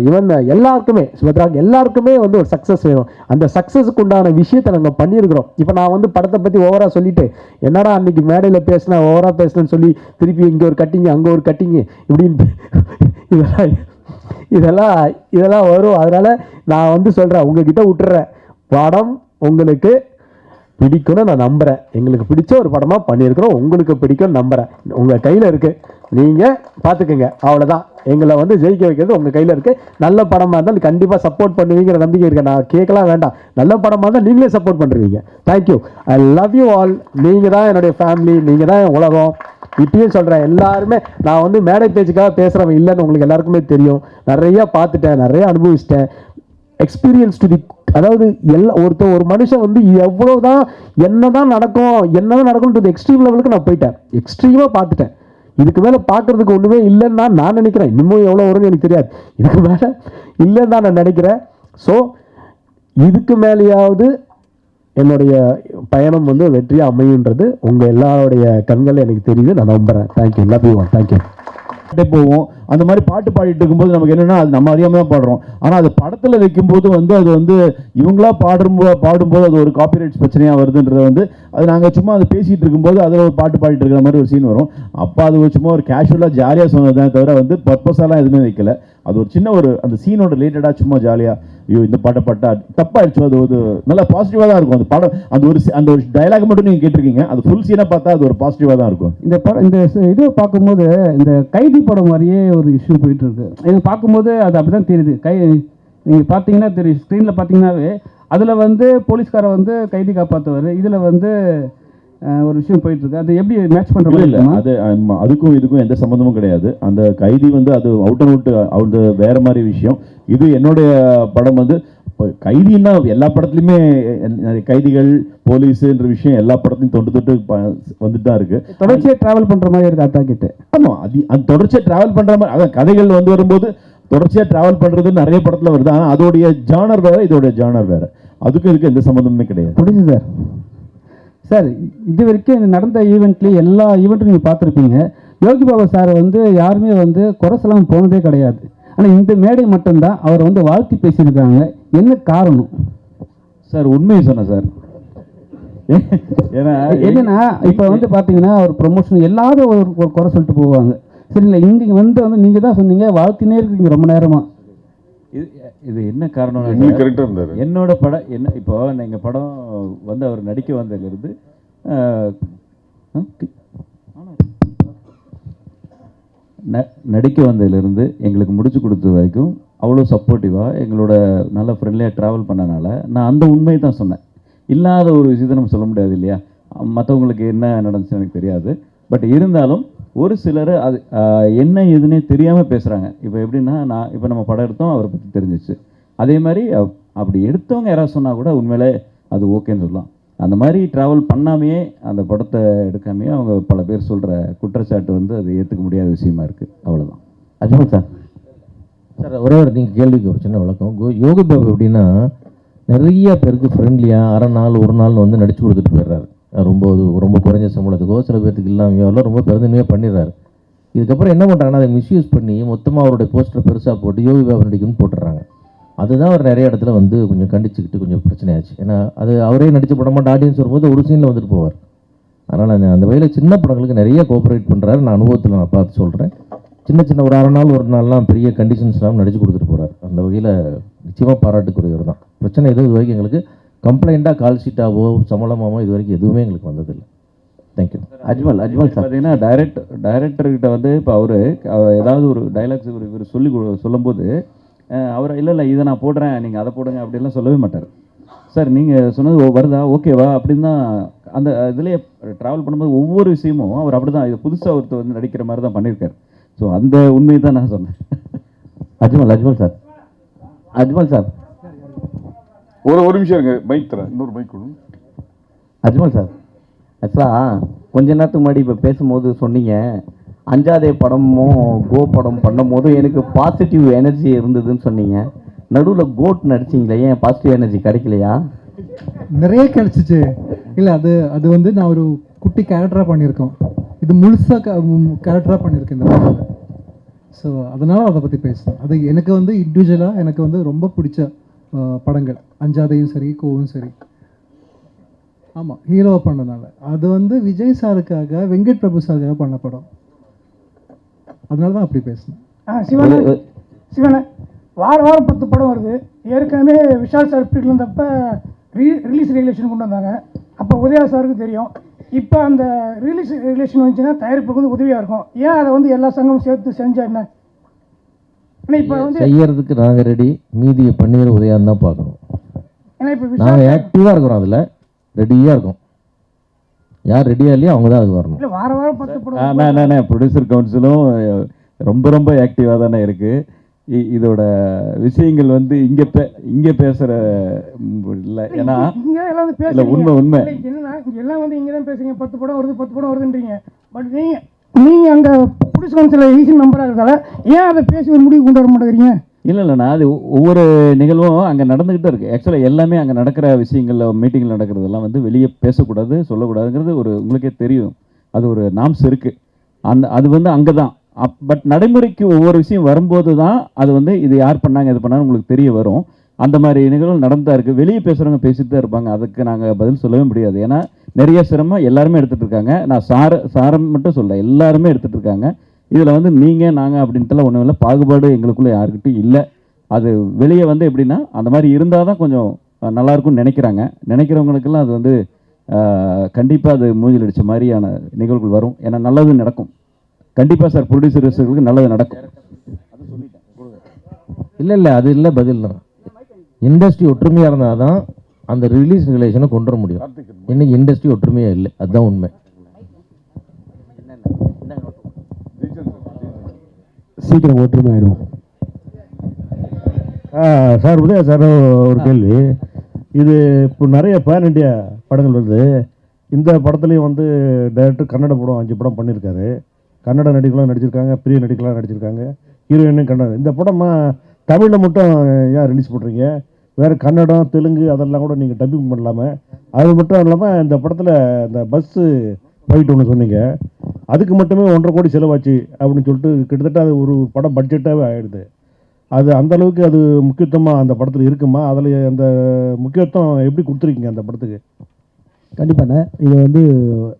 இவன் எல்லாருக்குமே, சுபத்ராவுக்கு எல்லாருக்குமே வந்து ஒரு சக்ஸஸ் வேணும். அந்த சக்ஸஸுக்கு உண்டான விஷயத்தை நாங்கள் பண்ணியிருக்கிறோம். இப்போ நான் வந்து படத்தை பற்றி ஓவராக சொல்லிட்டு என்னடா அன்றைக்கி மேடையில் பேசினா ஓவராக பேசணுன்னு சொல்லி திருப்பி இங்கே ஒரு கட்டிங்க அங்கே ஒரு கட்டிங்க இப்படின்னு இதெல்லாம் வரும். அதனால் நான் வந்து சொல்கிறேன், உங்ககிட்ட விட்டுறேன். படம் உங்களுக்கு பிடிக்கும்னு நான் நம்புகிறேன். எங்களுக்கு பிடிச்ச ஒரு படமாக பண்ணியிருக்கிறோம். உங்களுக்கு பிடிக்கும்னு நம்புகிறேன். உங்கள் கையில் இருக்குது, நீங்கள் பார்த்துக்குங்க. அவ்வளோதான். எங்களை வந்து ஜெயிக்க வைக்கிறது உங்கள் கையில் இருக்குது. நல்ல படமாக இருந்தால் கண்டிப்பாக சப்போர்ட் பண்ணுவீங்கிற நம்பிக்கை இருக்குது. நான் கேட்கலாம் வேண்டாம். நல்ல படமாக இருந்தால் நீங்களே சப்போர்ட் பண்ணுறீங்க. Thank you. I love you all. நீங்கள் தான் என்னுடைய ஃபேமிலி, நீங்கள் தான் என் உலகம். இப்பயும் சொல்கிறேன், எல்லாருமே நான் வந்து மேடை பேச்சுக்காக பேசுகிறவன் இல்லைன்னு உங்களுக்கு எல்லாருக்குமே தெரியும். நிறையா பார்த்துட்டேன், நிறையா அனுபவிச்சிட்டேன். எக்ஸ்பீரியன்ஸ் டு தி, அதாவது ஒரு மனுஷன் வந்து எவ்வளோதான் என்னதான் நடக்கும் எக்ஸ்ட்ரீம் லெவலுக்கு நான் போயிட்டேன். எக்ஸ்ட்ரீமாக பார்த்துட்டேன். இதுக்கு மேலே பார்க்கறதுக்கு ஒன்றுமே இல்லைன்னு தான் நான் நினைக்கிறேன். இன்னமும் எவ்வளோ வரும்னு எனக்கு தெரியாது. இதுக்கு மேலே இல்லைன்னு தான் நான் நினைக்கிறேன். ஸோ இதுக்கு மேலேயாவது என்னுடைய பயணம் வந்து வெற்றியாக அமையுன்றது உங்கள் எல்லாருடைய கண்கள் எனக்கு தெரியுது. நான் நம்புகிறேன். Thank you. Love you all. Thank you. போவோம். அந்த மாதிரி பாட்டு பாடிட்டு இருக்கும்போது நமக்கு என்னென்னா அது நம்ம அறியாமல் தான் பாடுறோம். ஆனால் அது படத்தில் வைக்கும்போது வந்து அது வந்து இவங்களா பாடும்போது அது ஒரு காப்பிரைட்ஸ் பிரச்சனையாக வருதுன்றதை வந்து அது நாங்கள் சும்மா அதை பேசிகிட்டு இருக்கும்போது அதில் ஒரு பாட்டு பாடிட்டு இருக்கிற மாதிரி ஒரு சீன் வரும். அப்போ அது சும்மா ஒரு கேஷுவலாக ஜாலியாக சொன்னதே தவிர வந்து பர்பஸாலாம் எதுவுமே வைக்கல. அது ஒரு சின்ன ஒரு அந்த சீனோட ரிலேட்டடாக சும்மா ஜாலியாக ஐயோ இந்த பாட்டை பாட்டா தப்பாயிடுச்சு. அது ஒரு நல்லா பாசிட்டிவாக தான் இருக்கும். அந்த படம் அந்த ஒரு டைலாக் மட்டும் நீங்கள் கேட்டிருக்கீங்க. அது ஃபுல் சீனாக பார்த்தா அது ஒரு பாசிட்டிவாக தான் இருக்கும். இந்த இதை பார்க்கும்போது இந்த கைதி படம் மாதிரியே ஒரு இஷ்யூ போயிட்டு இருக்கு. எனக்கு பார்க்கும்போது அது அப்படி தான் தெரியுது. நீங்கள் பார்த்தீங்கன்னா தெரியும், ஸ்க்ரீனில் பார்த்தீங்கன்னாவே அதில் வந்து போலீஸ்காரை வந்து கைதி காப்பாற்றுவார். இதில் வந்து ஒரு விஷயம் போயிட்டு இருக்கு. அது எப்படி மேட்ச் பண்ணுற மாதிரி இல்லை? அது அதுக்கும் இதுக்கும் எந்த சம்மந்தமும் கிடையாது. அந்த கைதி வந்து அது அவுட் வேற மாதிரி விஷயம். இது என்னுடைய படம் வந்து கைதின்னா எல்லா படத்துலையுமே கைதிகள் போலீஸுன்ற விஷயம் எல்லா படத்துலையும் தொட்டு வந்துட்டு தான் இருக்கு. தொடர்ச்சியாக ட்ராவல் பண்ணுற மாதிரி இருக்கு. அத்தா கிட்ட ஆமாம், அது தொடர்ச்சியாக ட்ராவல் பண்ணுற மாதிரி. அதான் கதைகள் வந்து வரும்போது தொடர்ச்சியாக ட்ராவல் பண்ணுறது நிறைய படத்தில் வருது. ஆனால் அதோடைய ஜானர் வேறு, இதோடைய ஜானர் வேறு. அதுக்கும் இதுக்கு எந்த சம்மந்தமுமே கிடையாது. புரியுது சார். சார், இது வரைக்கும் நடந்த ஈவெண்ட்லேயே எல்லா ஈவெண்ட்டும் நீங்கள் பார்த்துருப்பீங்க. யோகி பாபா சார் வந்து யாருமே வந்து குறை சொல்லாமல் போனதே கிடையாது. ஆனால் இந்த மேடை மட்டும்தான் அவர் வந்து வாழ்த்தி பேசியிருக்காங்க. என்ன காரணம் சார்? உண்மையை சொன்னேன் சார். என்னன்னா இப்போ வந்து பார்த்தீங்கன்னா ஒரு ப்ரொமோஷன் எல்லாரும் ஒரு குறை சொல்லிட்டு போவாங்க. சரிங்களா? இங்கே வந்து நீங்கள் தான் சொன்னீங்க வாழ்த்தினே இருக்கீங்க ரொம்ப நேரமாக. இது என்ன காரணம்? என்னோட படம் என்ன, இப்போ எங்கள் படம் வந்து அவர் நடிக்க வந்ததுலேருந்து நடிக்க வந்ததுலேருந்து எங்களுக்கு முடிச்சு கொடுத்த வரைக்கும் அவ்வளோ சப்போர்ட்டிவாக எங்களோட நல்ல ஃப்ரெண்ட்லியாக ட்ராவல் பண்ணனால நான் அந்த உண்மையை தான் சொன்னேன். இல்லாத ஒரு விஷயத்தை நம்ம சொல்ல முடியாது இல்லையா? மற்றவங்களுக்கு என்ன நடந்துச்சுன்னு எனக்கு தெரியாது. பட் இருந்தாலும் ஒரு சிலர் அது என்ன எதுன்னே தெரியாமல் பேசுகிறாங்க. இப்போ எப்படின்னா, இப்போ நம்ம படம் எடுத்தோம், அவரை பற்றி தெரிஞ்சிச்சு. அதே மாதிரி அப்படி எடுத்தவங்க யாராவது சொன்னால் கூட உண்மையிலே அது ஓகேன்னு சொல்லலாம். அந்த மாதிரி ட்ராவல் பண்ணாமையே அந்த படத்தை எடுக்காமையே அவங்க பல பேர் சொல்கிற குற்றச்சாட்டு வந்து அது ஏற்றுக்க முடியாத விஷயமா இருக்குது. அவ்வளோதான். அஜ்மல் சார், ஒரே ஒரு நீங்கள் கேள்விக்கு ஒரு சின்ன விளக்கம். யோகி பாபு எப்படின்னா நிறைய பேருக்கு ஃப்ரெண்ட்லியாக அரை நாள் ஒரு நாள்னு வந்து நடிச்சு கொடுத்துட்டு போயிடுறாரு. ரொம்ப குறைஞ்ச சம்பளத்துக்கோ சில பேர்த்துக்கு இல்லாமையோ எல்லாம் ரொம்ப பெருந்தன்மையாக பண்ணிடுறாரு. இதுக்கப்புறம் என்ன பண்ணுறாங்கன்னா அதை மிஸ்யூஸ் பண்ணி மொத்தமாக அவருடைய போஸ்டர் பெருசாக போட்டு யோகி பாபு நடிக்கணும்னு போட்டுடுறாங்க. அதுதான் அவர் நிறைய இடத்துல வந்து கொஞ்சம் கண்டிச்சுக்கிட்டு கொஞ்சம் பிரச்சனையாச்சு. ஏன்னா அது அவரே நடித்த படம் மட்டும் ஆடியன்ஸ் வரும்போது ஒரு சீனில் வந்துட்டு போவார். அதனால் அந்த வகையில் சின்ன படங்களுக்கு நிறைய கோஆப்ரேட் பண்ணுறாரு. நான் அனுபவத்தில் நான் பார்த்து சொல்கிறேன். சின்ன சின்ன ஒரு 6 நாள் 1 நாள்லாம் பெரிய கண்டிஷன்ஸ்லாம் நடிச்சு கொடுத்துட்டு போகிறார். அந்த வகையில் நிச்சயமாக பாராட்டுக்குரியவர் தான். பிரச்சனை எதுவும் இது வரைக்கும் எங்களுக்கு கம்ப்ளைண்ட்டாக கால் ஷீட்டாவோ சம்பளமாவோ இது வரைக்கும் எதுவுமே எங்களுக்கு வந்ததில்லை. தேங்க்யூ. அஜ்மல் சார் பார்த்தீங்கன்னா டைரக்டர்கிட்ட வந்து இப்போ அவர் ஏதாவது ஒரு டைலாக்ஸ் இவர் சொல்லும்போது அவர் இல்லை இதை நான் போடுறேன் நீங்கள் அதை போடுங்க அப்படிலாம் சொல்லவே மாட்டார். சார் நீங்கள் சொன்னது வருதா ஓகேவா அப்படின்னு தான் அந்த இதுலேயே ட்ராவல் பண்ணும்போது ஒவ்வொரு விஷயமும் அவர் அப்படி தான் இது புதுசாக ஒருத்தர் வந்து நடிக்கிற மாதிரி தான் பண்ணியிருக்காரு. ஸோ அந்த உண்மையை தான் நான் சொன்னேன். அஜ்மல் சார் ஒரு நிமிஷம் இருங்க, மைக் தரேன், இன்னொரு மைக் கொடுங்க. அஜ்மல் சார், ஆக்சுவலாக கொஞ்ச நேரத்துக்கு முன்னாடி இப்போ பேசும்போது சொன்னீங்க, அஞ்சாதே படமும் கோ படம் பண்ணும் போதும் எனக்கு பாசிட்டிவ் எனர்ஜி இருந்ததுன்னு சொன்னீங்க. நடுவில் கோட் நடிச்சிங்களே, ஏன் பாசிட்டிவ் எனர்ஜி கிடைக்கலையா? நிறைய கிடச்சிச்சு. இல்லை அது வந்து நான் ஒரு குட்டி கேரக்டராக பண்ணியிருக்கோம். இது முழுசாக கேரக்டராக பண்ணியிருக்கேன் இந்த படத்தில். ஸோ அதனால் அதை பற்றி பேசுகிறேன். அது எனக்கு வந்து இண்டிவிஜுவலாக எனக்கு வந்து ரொம்ப பிடிச்ச படங்கள். அஞ்சாதையும் சரி, கோவும் சரி. ஆமாம், ஹீரோவை பண்ணனால. அது வந்து விஜய் சாருக்காக, வெங்கட் பிரபு சாருக்காக பண்ண படம். அதனால தான் அப்படி பேசுனேன். சிவனை வாரம் 10 படம் வருது. ஏற்கனவே விஷால் சார் பீரியட் இருந்தப்போ ரிலீஸ் ரெகுலேஷன் கொண்டு வந்தாங்க. அப்போ உதயா சாருக்கு தெரியும். இப்போ அந்த ரிலீஸ் ரெகுலேஷன் வந்துச்சுன்னா தயாரிப்புக்கு வந்து உதவியாக இருக்கும். ஏன் அதை வந்து எல்லா சங்கமும் சேர்த்து செஞ்சா என்ன? ஆனால் இப்போ வந்து செய்யறதுக்கு நாங்கள் ரெடி, மீதியை பண்ணிடுற உதயான்னு தான் பார்க்கணும். ஏன்னா இப்போ நாங்கள் ஆக்டிவாக இருக்கிறோம், அதில் ரெடியாக இருக்கும். யார் ரெடியாக இல்லையோ அவங்க தான் அது வரணும். இல்லை வாரம் 10 படம். நான் ப்ரொடியூசர் கவுன்சிலும் ரொம்ப ஆக்டிவாக தானே இருக்குது. இதோட விஷயங்கள் வந்து இங்கே பேசுகிற இல்லை. ஏன்னா இங்கே எல்லாம் வந்து இல்லை உண்மை என்னன்னா இங்கே எல்லாம் வந்து இங்கே தான் பேசுறீங்க. 10 படம் வருதுன்றீங்க. பட் நீங்கள் அங்கே ப்ரொடியூசர் கவுன்சிலில் ஈஸி மெம்பராக இருக்கிறதால ஏன் அதை பேசி ஒரு முடிவு கொண்டு வர மாட்டேங்கிறீங்க? இல்லைண்ணா, அது ஒவ்வொரு நிகழ்வும் அங்கே நடந்துக்கிட்டே இருக்குது. ஆக்சுவலாக எல்லாமே அங்கே நடக்கிற விஷயங்களில் மீட்டிங்கில் நடக்கிறதெல்லாம் வந்து வெளியே பேசக்கூடாது, சொல்லக்கூடாதுங்கிறது உங்களுக்கே தெரியும். அது ஒரு நாம்ஸ் இருக்குது. அது வந்து அங்கே தான். பட் நடைமுறைக்கு ஒவ்வொரு விஷயம் வரும்போது தான் அது வந்து இது யார் பண்ணாங்க, இது பண்ணாங்க உங்களுக்கு தெரிய வரும். அந்த மாதிரி நிகழ்வுகள் நடந்தா இருக்குது. வெளியே பேசுகிறவங்க பேசிட்டு தான் இருப்பாங்க. அதுக்கு நாங்கள் பதில் சொல்லவே முடியாது. ஏன்னா நிறைய சிரமம் எல்லாருமே எடுத்துகிட்டு இருக்காங்க. நான் சாரம் மட்டும் சொல்ல, எல்லாருமே எடுத்துகிட்டு இருக்காங்க. இதில் வந்து நீங்கள் நாங்கள் அப்படின்ட்டுலாம் ஒன்றும் இல்லை. பாகுபாடு எங்களுக்குள்ளே யாருக்கிட்டும் இல்லை. அது வெளியே வந்து எப்படின்னா அந்த மாதிரி இருந்தால் தான் கொஞ்சம் நல்லாயிருக்கும்னு நினைக்கிறவங்களுக்கெல்லாம் அது வந்து கண்டிப்பாக அது மூஞ்சில் அடித்த மாதிரியான நிகழ்வுகள் வரும். ஏன்னா நல்லது நடக்கும். கண்டிப்பாக சார், ப்ரொடியூசர்களுக்கு நல்லது நடக்கும். இல்லை அது இல்லை பதில் தான். இண்டஸ்ட்ரி ஒற்றுமையாக இருந்தால் தான் அந்த ரிலீஸ் ரெகுலேஷனை கொண்டு வர முடியும். இன்னைக்கு இண்டஸ்ட்ரி ஒற்றுமையாக இல்லை, அதுதான் உண்மை. சீக்கிரம் ஒற்றுமை ஆகிடும். சார், உதயா சார், ஒரு கேள்வி. இது இப்போ நிறைய பேன் இண்டியா படங்கள் வருது. இந்த படத்துலேயும் வந்து டைரக்டர் கன்னட படம் 5 படம் பண்ணியிருக்காரு. கன்னட நடிகலாம் நடிச்சிருக்காங்க, பெரிய நடிகலாம் நடிச்சிருக்காங்க, ஹீரோயினும் கன்னடம். இந்த படமா தமிழில் மட்டும் ஏன் ரிலீஸ் பண்ணுறீங்க? வேறு கன்னடம், தெலுங்கு அதெல்லாம் கூட நீங்கள் டப்பிங் பண்ணலாமல். அது மட்டும் இல்லாமல் இந்த படத்தில் இந்த பஸ்ஸு ஃபைட் ஒன்று சொன்னீங்க, அதுக்கு மட்டுமே 1.5 கோடி செலவாச்சு அப்படின்னு சொல்லிட்டு கிட்டத்தட்ட அது ஒரு படம் பட்ஜெட்டாகவே ஆகிடுது. அது அந்தளவுக்கு அது முக்கியத்துவமாக அந்த படத்தில் இருக்குமா? அதில் அந்த முக்கியத்துவம் எப்படி கொடுத்துருக்கீங்க அந்த படத்துக்கு? கண்டிப்பாண்ணே. இது வந்து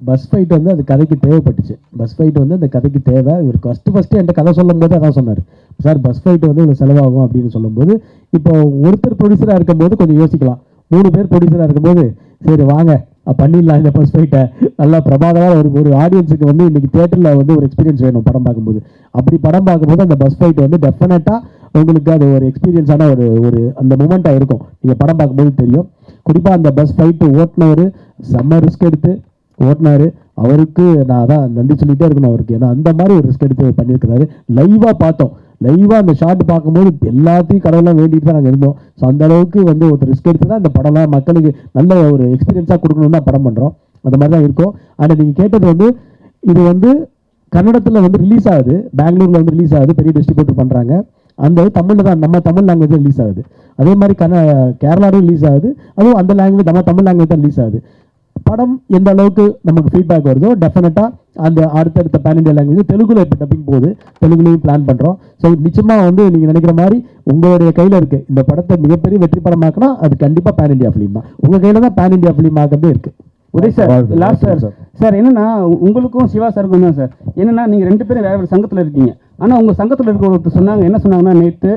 பஸ் ஃபைட் வந்து அது கதைக்கு தேவைப்பட்டுச்சு. பஸ் ஃபைட் வந்து அந்த கதைக்கு தேவை. இவர் ஃபஸ்ட்டு என்கிட்ட கதை சொல்லும் போது அதான் சொன்னார், சார் பஸ் ஃபைட் வந்து இவ்வளோ செலவாகும் அப்படின்னு சொல்லும்போது, இப்போ ஒருத்தர் ப்ரொடியூசராக இருக்கும்போது கொஞ்சம் யோசிக்கலாம். 3 பேர் ப்ரொடியூசராக இருக்கும்போது சரி வாங்க பண்ணிடலாம் இந்த பஸ் ஃபைட்டை. நல்லா பிரமாதமாக ஒரு ஆடியன்ஸுக்கு வந்து இன்றைக்கி தேட்டரில் வந்து ஒரு எக்ஸ்பீரியன்ஸ் வேணும் படம் பார்க்கும்போது. அப்படி படம் பார்க்கும்போது அந்த பஸ் ஃபைட் வந்து டெஃபினட்டாக உங்களுக்கு அது ஒரு எக்ஸ்பீரியன்ஸான ஒரு அந்த மூமெண்ட்டாக இருக்கும். நீங்கள் படம் பார்க்கும்போது தெரியும். குறிப்பாக அந்த பஸ் ஃபைட்டு ஓட்டுனவர் செம்ம ரிஸ்க் எடுத்து ஓட்டினார். அவருக்கு நான் அதான் நன்றி சொல்லிகிட்டே இருக்கணும் அவருக்கு. ஏன்னா அந்த மாதிரி ஒரு ரிஸ்க் எடுத்து பண்ணியிருக்கிறாரு. லைவாக பார்த்தோம். லைவாக அந்த ஷாட் பார்க்கும்போது எல்லாத்தையும் கடவுளாக வேண்டிட்டு தான் நாங்கள் இருந்தோம். ஸோ அந்த அளவுக்கு வந்து ஒரு ரிஸ்க் எடுத்து தான் இந்த படம்லாம் மக்களுக்கு நல்ல ஒரு எக்ஸ்பீரியன்ஸாக கொடுக்கணும்னு தான் படம் பண்ணுறோம். அந்த மாதிரி தான் இருக்கும். ஆனால் நீங்கள் கேட்டது வந்து இது வந்து கன்னடத்தில் வந்து ரிலீஸ் ஆகுது, பெங்களூரில் வந்து ரிலீஸ் ஆகுது, பெரிய டிஸ்ட்ரிபியூட்டர் பண்ணுறாங்க. அந்த தமிழில் தான், நம்ம தமிழ் லாங்குவேஜ் ரிலீஸ் ஆகுது. அதே மாதிரி கேரளாவும் ரிலீஸ் ஆகுது, அதுவும் அந்த லாங்குவேஜ் நம்ம தமிழ் லாங்குவேஜ் தான் ரிலீஸ் ஆகுது. படம் எந்த அளவுக்கு நமக்கு ஃபீட்பேக் வருதோ டெஃபினட்டாக அந்த அடுத்தடுத்த பேன் இண்டியா லாங்குவேஜ் தெலுங்குல இப்போ டப்பிங் போகுது, தெலுங்குலையும் பிளான் பண்ணுறோம். ஸோ நிச்சயமாக வந்து நீங்கள் நினைக்கிற மாதிரி உங்களுடைய கையில் இருக்குது. இந்த படத்தை மிகப்பெரிய வெற்றி படமாக்கினா அது கண்டிப்பாக பேன் இண்டியா ஃபிலிம் தான். உங்கள் கையில் தான் பேன் இண்டியா ஃபிலிம் ஆகிறதே இருக்குது. உதய் சார், லாஸ்ட் சார் என்னன்னா உங்களுக்கும் சிவா சாருக்கும் தான் சார் என்னன்னா நீங்கள் 2 பேரும் வேறு வேறு சங்கத்தில் இருக்கீங்க. ஆனால் உங்கள் சங்கத்தில் இருக்க ஒருத்தர் சொன்னாங்க, என்ன சொன்னாங்கன்னா, நேற்று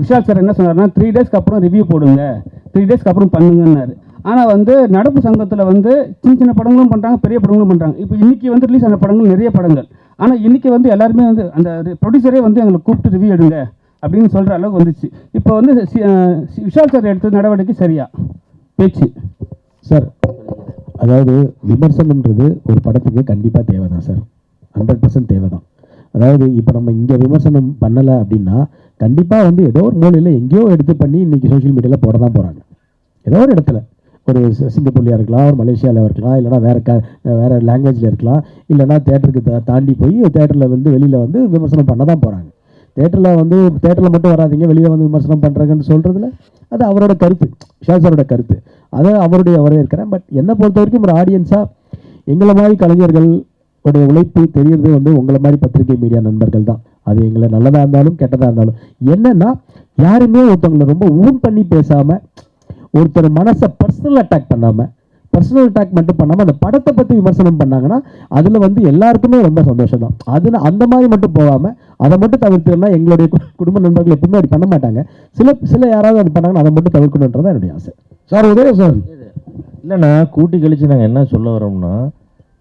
விஷால் சார் என்ன சொன்னார்னா 3 டேஸ்க்கு அப்புறம் ரிவ்யூ போடுங்க, 3 டேஸ்க்கு அப்புறம் பண்ணுங்கன்னாரு. ஆனால் வந்து நடப்பு சங்கத்தில் வந்து சின்ன சின்ன படங்களும் பண்ணுறாங்க, பெரிய படங்களும் பண்ணுறாங்க. இப்போ இன்றைக்கி வந்து ரிலீஸ் ஆன படங்கள் நிறைய படங்கள். ஆனால் இன்றைக்கி வந்து எல்லாருமே வந்து அந்த ப்ரொடியூசரே வந்து எங்களை கூப்பிட்டு ரிவ்யூ எடுங்க அப்படின்னு சொல்கிற அளவுக்கு வந்துச்சு. இப்போ வந்து விஷால் சார் எடுத்த நடவடிக்கை சரியா பேச்சு சார்? அதாவது விமர்சனம்ன்றது ஒரு படத்துக்கு கண்டிப்பாக தேவை தான் சார், 100% தேவை தான். அதாவது இப்போ நம்ம இங்கே விமர்சனம் பண்ணலை அப்படின்னா கண்டிப்பாக வந்து ஏதோ ஒரு மூலையில் எங்கேயோ எடுத்து பண்ணி இன்றைக்கி சோஷியல் மீடியாவில் போட தான் போகிறாங்க. ஏதோ ஒரு இடத்துல ஒரு சிங்கப்பூர்லையாக இருக்கலாம், ஒரு மலேசியாவில் இருக்கலாம், இல்லைனா வேறு லாங்குவேஜில் இருக்கலாம், இல்லைனா தேட்டருக்கு தாண்டி போய் தேட்டரில் வந்து வெளியில் வந்து விமர்சனம் பண்ண தான் போகிறாங்க. தேட்டரில் மட்டும் வராதிங்க, வெளியில் வந்து விமர்சனம் பண்ணுறாங்கன்னு சொல்கிறதுல அது அவரோட கருத்து, விஷால் சாரோட கருத்து, அதை அவருடைய வரவேற்கிறேன். பட் என்னை பொறுத்த வரைக்கும் ஒரு ஆடியன்ஸாக எங்களை மாதிரி கலைஞர்கள் உடைய உழைப்பு தெரியறது வந்து உங்களை மாதிரி பத்திரிகை மீடியா நண்பர்கள் தான். அது எங்களை நல்லதாக இருந்தாலும் கெட்டதாக இருந்தாலும் என்னென்னா யாருமே ஒருத்தவங்களை ரொம்ப ஊன் பண்ணி பேசாமல், ஒருத்தர் மனசை பர்சனல் அட்டாக் பண்ணாமல், பர்சனல் அட்டாக் மட்டும் பண்ணாமல் அந்த படத்தை பற்றி விமர்சனம் பண்ணாங்கன்னா அதில் வந்து எல்லாருக்குமே ரொம்ப சந்தோஷம் தான். அது அந்த மாதிரி மட்டும் போகாமல் அதை மட்டும் தவிர்த்துனா எங்களுடைய குடும்ப நண்பர்கள் எப்பவுமே அப்படி பண்ண மாட்டாங்க. சில யாராவது அது பண்ணாங்கன்னா அதை மட்டும் தவிர்க்கணுன்றது என்னுடைய ஆசை. சார் உதய சார் இல்லைண்ணா, கூட்டி கழிச்சு நாங்கள் என்ன சொல்ல வரோம்னா,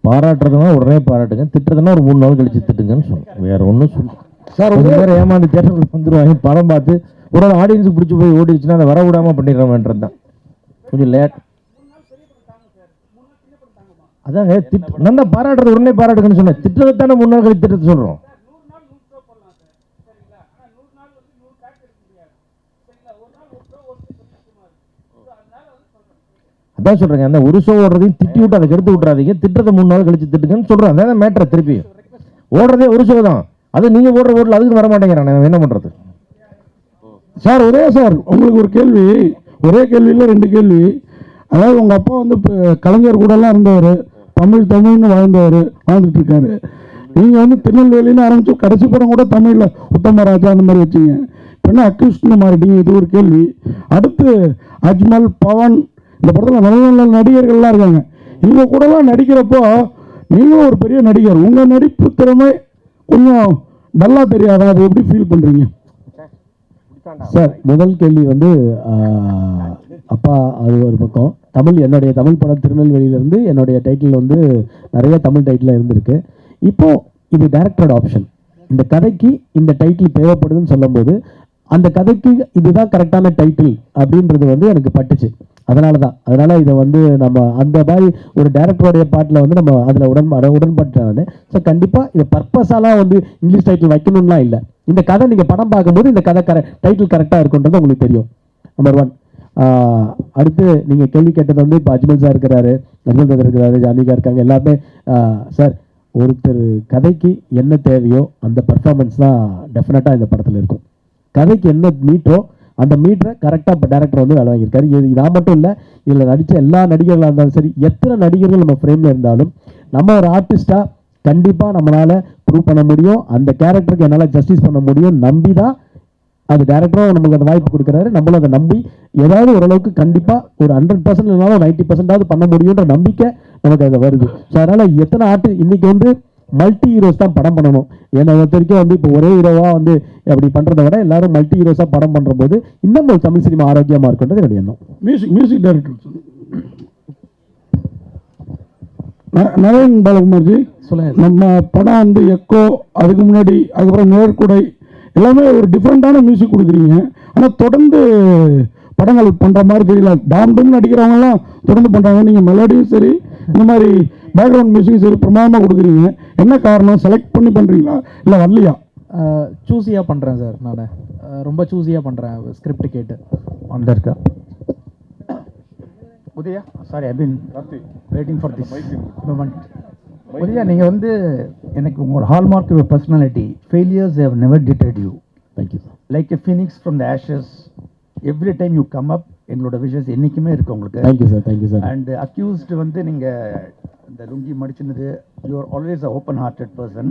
பாராட்டுறதுனா உடனே பாராட்டுங்க, திட்டுறதுனா ஒரு 3 நாள் கழிச்சு திட்டுங்கன்னு சொன்னோம். வேற ஒன்றும் சொல்லுவோம் சார். வேறு ஏமாந்து தேட்டருக்கு வந்துடுவாங்க, படம் பார்த்து ஒரு ஆடியன்ஸுக்கு பிடிச்சி போய் ஓடிடுச்சுன்னா அதை வர விடாமல் பண்ணிடுறோம்ன்றது தான் கொஞ்சம் லேட். அதாங்க நான் தான் பாராட்டுறது உடனே பாராட்டுங்கன்னு சொன்னேன், திட்டுறது தானே 3 நாள் கழிச்சு திட்டத்தை சொல்கிறோம். அதான் சொல்கிறேங்க, அந்த ஒரு ஷோ ஓடுறதையும் திட்டி விட்டு அதை கெடுத்து விட்றாதீங்க, திட்டத்தை 3 நாள் கழிச்சு திட்டுங்கன்னு சொல்கிறேன். அதான் மேட்ரை திருப்பி ஓடுறதே ஒரு ஷோ தான், அது நீங்கள் ஓடுற ஓட்டில் அதுக்கு வர மாட்டேங்கிறான், என்ன பண்ணுறது? சார் உதய சார், உங்களுக்கு ஒரு கேள்வி, ஒரே கேள்வியில் 2 கேள்வி. அதாவது உங்கள் அப்பா வந்து இப்போ கலைஞர் கூடலாம் இருந்தவர், தமிழ்னு வாழ்ந்துட்டு இருக்காரு. நீங்கள் வந்து திருநெல்வேலின்னு ஆரம்பிச்சு கடைசி படம் கூட தமிழில் உத்தமராஜா அந்த மாதிரி வச்சிங்க. இப்போ என்ன அக்யூஸ்ட்னு மாறிட்டீங்க? இது ஒரு கேள்வி. அடுத்து அஜ்மல், பவன், இந்த படத்தில் நல்ல நல்ல நடிகர்கள்லாம் இருக்காங்க. இவங்க கூடலாம் நடிக்கிறப்போ நீங்களும் ஒரு பெரிய நடிகர், உங்கள் நடிப்பு திறமை கொஞ்சம் டல்லாக தெரியாதா? அதை எப்படி ஃபீல் பண்ணுறீங்க சார்? முதல் கேள்வி வந்து அப்பா அது ஒரு பக்கம். என்னுடைய தமிழ் படம் திருநெல்வேலியிலேருந்து என்னுடைய டைட்டில் வந்து நிறைய தமிழ் டைட்டில் இருந்திருக்கு. இப்போது இது டைரக்டரோட ஆப்ஷன். இந்த கதைக்கு இந்த டைட்டில் தேவைப்படுதுன்னு சொல்லும்போது அந்த கதைக்கு இதுதான் கரெக்டான டைட்டில் அப்படின்றது வந்து எனக்கு பட்டுச்சு. அதனால இதை வந்து நம்ம அந்த மாதிரி ஒரு டைரக்டருடைய பாட்டில் வந்து நம்ம அதில் உடன்பட்டானு. ஸோ கண்டிப்பாக இதை பர்பஸாலாம் வந்து இங்கிலீஷ் டைட்டில் வைக்கணும்லாம் இல்லை. இந்த கதை நீங்கள் படம் பார்க்கும்போது இந்த கதை டைட்டில் கரெக்டாக இருக்குன்றது உங்களுக்கு தெரியும். நம்பர் 1. அடுத்து நீங்கள் கேள்வி கேட்டது வந்து இப்போ அஜ்மல் சார் இருக்கிறாரு, ஜானிகா இருக்காங்க, எல்லாருமே. சார், ஒருத்தர் கதைக்கு என்ன தேவையோ அந்த பர்ஃபார்மன்ஸ் தான் டெஃபினட்டாக இந்த படத்தில் இருக்கும். கதைக்கு என்ன மீட்டரோ அந்த மீட்டரை கரெக்டாக இப்போ டேரக்டர் வந்து வேலை வாங்கியிருக்காரு. இது நான் மட்டும் இல்லை, இதில் நடித்த எல்லா நடிகர்களாக இருந்தாலும் சரி, எத்தனை நடிகர்கள் நம்ம ஃப்ரேமில் இருந்தாலும் நம்ம ஒரு ஆர்டிஸ்ட்டாக கண்டிப்பாக நம்மளால் ப்ரூவ் பண்ண முடியும், அந்த கேரக்டருக்கு என்னால் ஜஸ்டிஸ் பண்ண முடியும். நம்பி தான் அது டேரக்டரும் நமக்கு அந்த வாய்ப்பு கொடுக்குறாரு. நம்மளும் அதை நம்பி ஏதாவது ஓரளவுக்கு கண்டிப்பாக ஒரு 100% இல்லைனாலும் 90% பண்ண முடியுன்ற நம்பிக்கை நமக்கு அது வருது. ஸோ அதனால் எத்தனை இன்றைக்கி வந்து மல்டி ஹீரோஸ் தான் படம் பண்ணணும். என்னை பொறுத்த வரைக்கும் வந்து இப்போ ஒரே ஹீரோவாக வந்து அப்படி பண்ணுறதை விட எல்லாரும் மல்டி ஹீரோஸாக படம் பண்ணும்போது இன்னும் ஒரு தமிழ் சினிமா ஆரோக்கியமாக இருக்குன்றது என்னுடைய எண்ணம். மியூசிக் டைரக்டர் நரேன் பாலகுமார்ஜி சொல்லுங்கள். நம்ம படம் வந்து எக்கோ, அதுக்கு முன்னாடி அதுக்கப்புறம் நேர்குடை எல்லாமே ஒரு டிஃப்ரெண்ட்டான மியூசிக் கொடுக்குறீங்க. ஆனால் தொடர்ந்து படங்கள் பண்ணுற மாதிரி தெரியல. டாம் நடிக்கிறவங்கலாம் தொடர்ந்து பண்ணுறாங்க. நீங்கள் மெலோடியும் சரி, இந்த மாதிரி பேக்ரவுண்ட் மியூசிக்கும் சரி பிரமாதமாக கொடுக்குறீங்க. என்ன காரணம்? செலக்ட் பண்ணி பண்ணுறீங்களா இல்லை வரலையா? சூஸியாக பண்ணுறேன் சார். நான் ரொம்ப சூஸியாக பண்ணுறேன் ஸ்கிரிப்ட் கேட்டு. ஒன்றில் இருக்கா Udaya? Sorry, I been waiting for this moment. Udaya, நீங்கள் வந்து எனக்கு உங்களோட hallmark your personality. Failures have never deterred you. Thank you. Like a phoenix from the ashes, every time you come up எங்களோட விஷஸ் என்றைக்குமே இருக்குது உங்களுக்கு. Thank you sir, thank you sir. And accused வந்து நீங்கள் இந்த லுங்கி மடிச்சினது, you are always a open hearted person.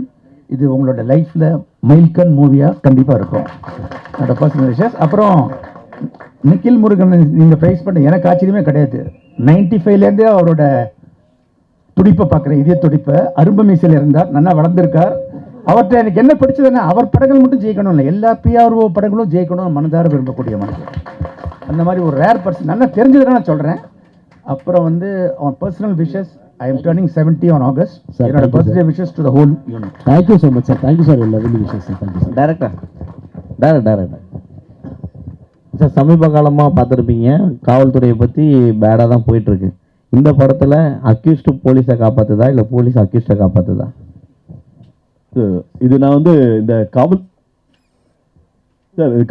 இது உங்களோட லைஃப்பில் மைல்கன் மூவியாக கண்டிப்பாக இருக்கும். என்னோட பர்சனல் விஷஸ். அப்புறம் நிக்கில் முருகன் நீங்கள் ப்ரைஸ் பண்ண எனக்கு ஆச்சரியமே கிடையாது. 95லேருந்தே அவரோட துடிப்பை பார்க்குறேன், இதே துடிப்பை. அரும்பு மீசையில் இருந்தார், நல்லா வளர்ந்துருக்கார். அவர்கிட்ட எனக்கு என்ன பிடிச்சதுன்னா, அவர் படங்கள் மட்டும் ஜெயிக்கணும் இல்லை, எல்லா பிஆர்ஓ படங்களும் ஜெயிக்கணும் மனதார விரும்பக்கூடிய மனுஷன். அந்த மாதிரி ஒரு ரேர் பர்சன், நல்லா தெரிஞ்சதுன்னா நான் சொல்கிறேன். அப்புறம் வந்து அவன் personal wishes, I am turning 70 on August. என்னோட birthday wishes to the whole unit. Thank you so much sir, thank you sir. Lovely wishes sir, thank you sir. Director sir, சமீப காலமாக பார்த்துருப்பீங்க, காவல்துறையை பற்றி பேடாக தான் போயிட்டுருக்கு. இந்த படத்தில் அக்யூஸ்டு போலீஸை காப்பாற்றுதா இல்லை போலீஸ் அக்யூஸ்டை காப்பாற்றுதா? இது நான் வந்து இந்த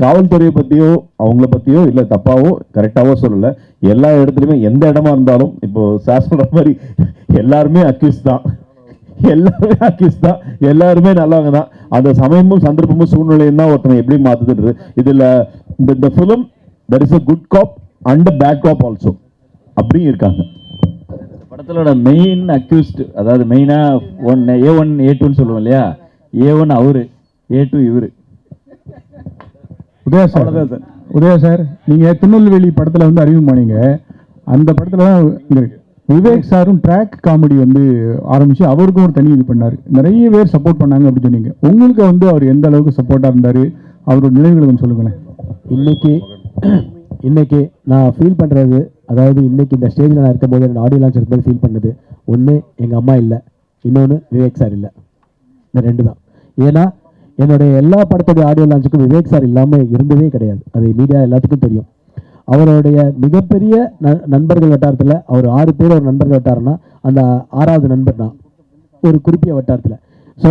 காவல்துறையை பற்றியோ அவங்கள பற்றியோ இல்லை தப்பாவோ கரெக்டாவோ சொல்லலை. எல்லா இடத்துலையுமே எந்த இடமா இருந்தாலும் இப்போ சார் சொல்கிற மாதிரி எல்லாருமே அக்யூஸ் தான், எல்லாருமே நல்லவங்க தான். அந்த சமயமும் சந்தர்ப்பமும் சூழ்நிலையும் தான் ஒருத்தனை எப்படி மாற்றுதுன்றது. இதில் இந்த film that is a good cop and bad cop also அப்படியும் இருக்காங்க. படத்தோட மெயின் அக்யூஸ்ட், அதாவது மெயினாக A1 A2ன்னு சொல்லுவோம் இல்லையா, A1 அவரு, A2 இவரு. உதயா சார், நீங்கள் திருநெல்வேலி படத்தில் வந்து அறிமுகமானீங்க. அந்த படத்தில் தான் விவேக் சாரும் ட்ராக் காமெடி வந்து ஆரம்பித்து அவருக்கும் ஒரு தனி இது பண்ணார். நிறைய பேர் சப்போர்ட் பண்ணாங்க அப்படின்னு சொன்னீங்க. உங்களுக்கு வந்து அவர் எந்த அளவுக்கு சப்போர்ட்டாக இருந்தார், அவரோட நினைவுகளை கொஞ்சம் சொல்லுங்களேன். இன்னைக்கு நான் ஃபீல் பண்ணுறது, அதாவது இன்னைக்கு இந்த ஸ்டேஜில் நான் இருக்கும்போது என்னோட ஆடியோ லான்ச் இருக்கும்போது ஃபீல் பண்ணது, ஒன்று எங்கள் அம்மா இல்லை, இன்னொன்று விவேக் சார் இல்லை. இந்த ரெண்டு தான். ஏன்னா என்னுடைய எல்லா படத்துடைய ஆடியோ லான்ச்சுக்கும் விவேக் சார் இல்லாமல் இருந்ததே கிடையாது. அது மீடியா எல்லாத்துக்கும் தெரியும். அவருடைய மிகப்பெரிய நண்பர்கள் வட்டாரத்தில் அவர் 6 பேர் ஒரு நண்பர்கள் வட்டாரம்னா அந்த 6வது நண்பர் தான் ஒரு குறிப்பிட்ட வட்டாரத்தில். ஸோ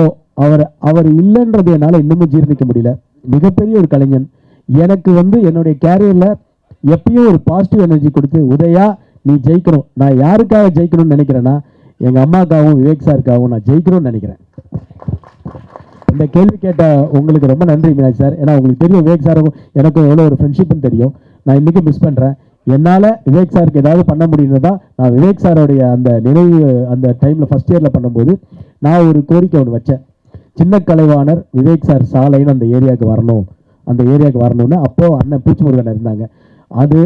அவர் இல்லைன்றது என்னால் இன்னமும் ஜீர்ணிக்க முடியல. மிகப்பெரிய ஒரு கலைஞன். எனக்கு வந்து என்னுடைய கேரியரில் எப்பயும் ஒரு பாசிட்டிவ் எனர்ஜி கொடுத்து, உதயா நீ ஜெயிக்கணும். நான் யாருக்காக ஜெயிக்கணும்னு நினைக்கிறேன்னா எங்கள் அம்மாக்காகவும் விவேக் சாருக்காகவும் நான் ஜெயிக்கணும்னு நினைக்கிறேன். இந்த கேள்வி கேட்ட உங்களுக்கு ரொம்ப நன்றி மீனாட்சி சார். ஏன்னா உங்களுக்கு தெரியும் விவேக் சாருக்கும் எனக்கும் எவ்வளோ ஒரு ஃப்ரெண்ட்ஷிப்னு தெரியும். நான் இன்றைக்கி மிஸ் பண்ணுறேன். என்னால் விவேக் சாருக்கு ஏதாவது பண்ண முடியும்னு தான் நான் விவேக் சாரோடைய அந்த நினைவு அந்த டைமில் ஃபஸ்ட் இயரில் பண்ணும்போது நான் ஒரு கோரிக்கை ஒன்று வச்சேன். சின்ன கலைவாணர் விவேக் சார் சாலைன்னு அந்த ஏரியாவுக்கு வரணும்னு. அப்போது அண்ணன் பூச்சிமுருகன் இருந்தாங்க. அது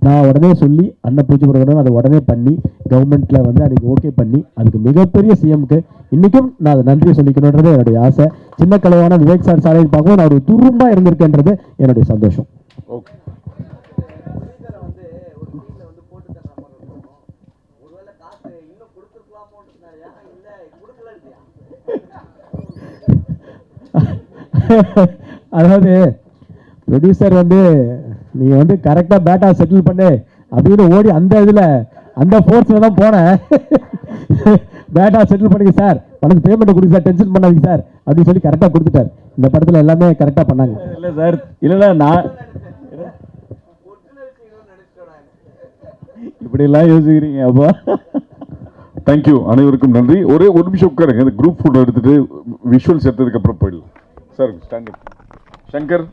நான் உடனே சொல்லி அண்ணன் பூச்சிமுருகனும் அதை உடனே பண்ணி கவர்மெண்ட்டில் வந்து அன்றைக்கி ஓகே பண்ணி அதுக்கு மிகப்பெரிய சிஎம்க்கு இன்றைக்கும் நான் அதை நன்றியை சொல்லிக்கணுன்றது என்னுடைய ஆசை. சின்ன கலைவாணர் விவேக் சார் சாலைன்னு பார்க்கும்போது நான் ஒரு துரும்பாக இருந்திருக்கேன்றது என்னுடைய சந்தோஷம். ஓகே. அதாவது ப்ரொடியூசர் வந்து நீ வந்து கரெக்டாக பேட்டா செட்டில் பண்ணு அப்படின்னு ஓடி அந்த இதில் அந்த ஃபோர்ஸில் தான் போனேன். பேட்டா செட்டில் பண்ணிங்க சார், பணத்து பேமெண்ட்டை கொடுங்க சார், டென்ஷன் பண்ணாதீங்க சார் அப்படின்னு சொல்லி கரெக்டாக கொடுத்துட்டார். இந்த படத்தில் எல்லாமே கரெக்டாக பண்ணாங்க. இல்லை சார், இல்லை நான் இப்படிலாம் யோசிக்கிறீங்க அப்போ. தேங்க்யூ, அனைவருக்கும் நன்றி. ஒரே ஒரு நிமிஷம் உட்காருங்க. இந்த குரூப் ஃபோட்டோ எடுத்துட்டு விஷுவல்ஸ் எடுத்ததுக்கு அப்புறம் போயிடலாம். Sir stand up. சங்கர்.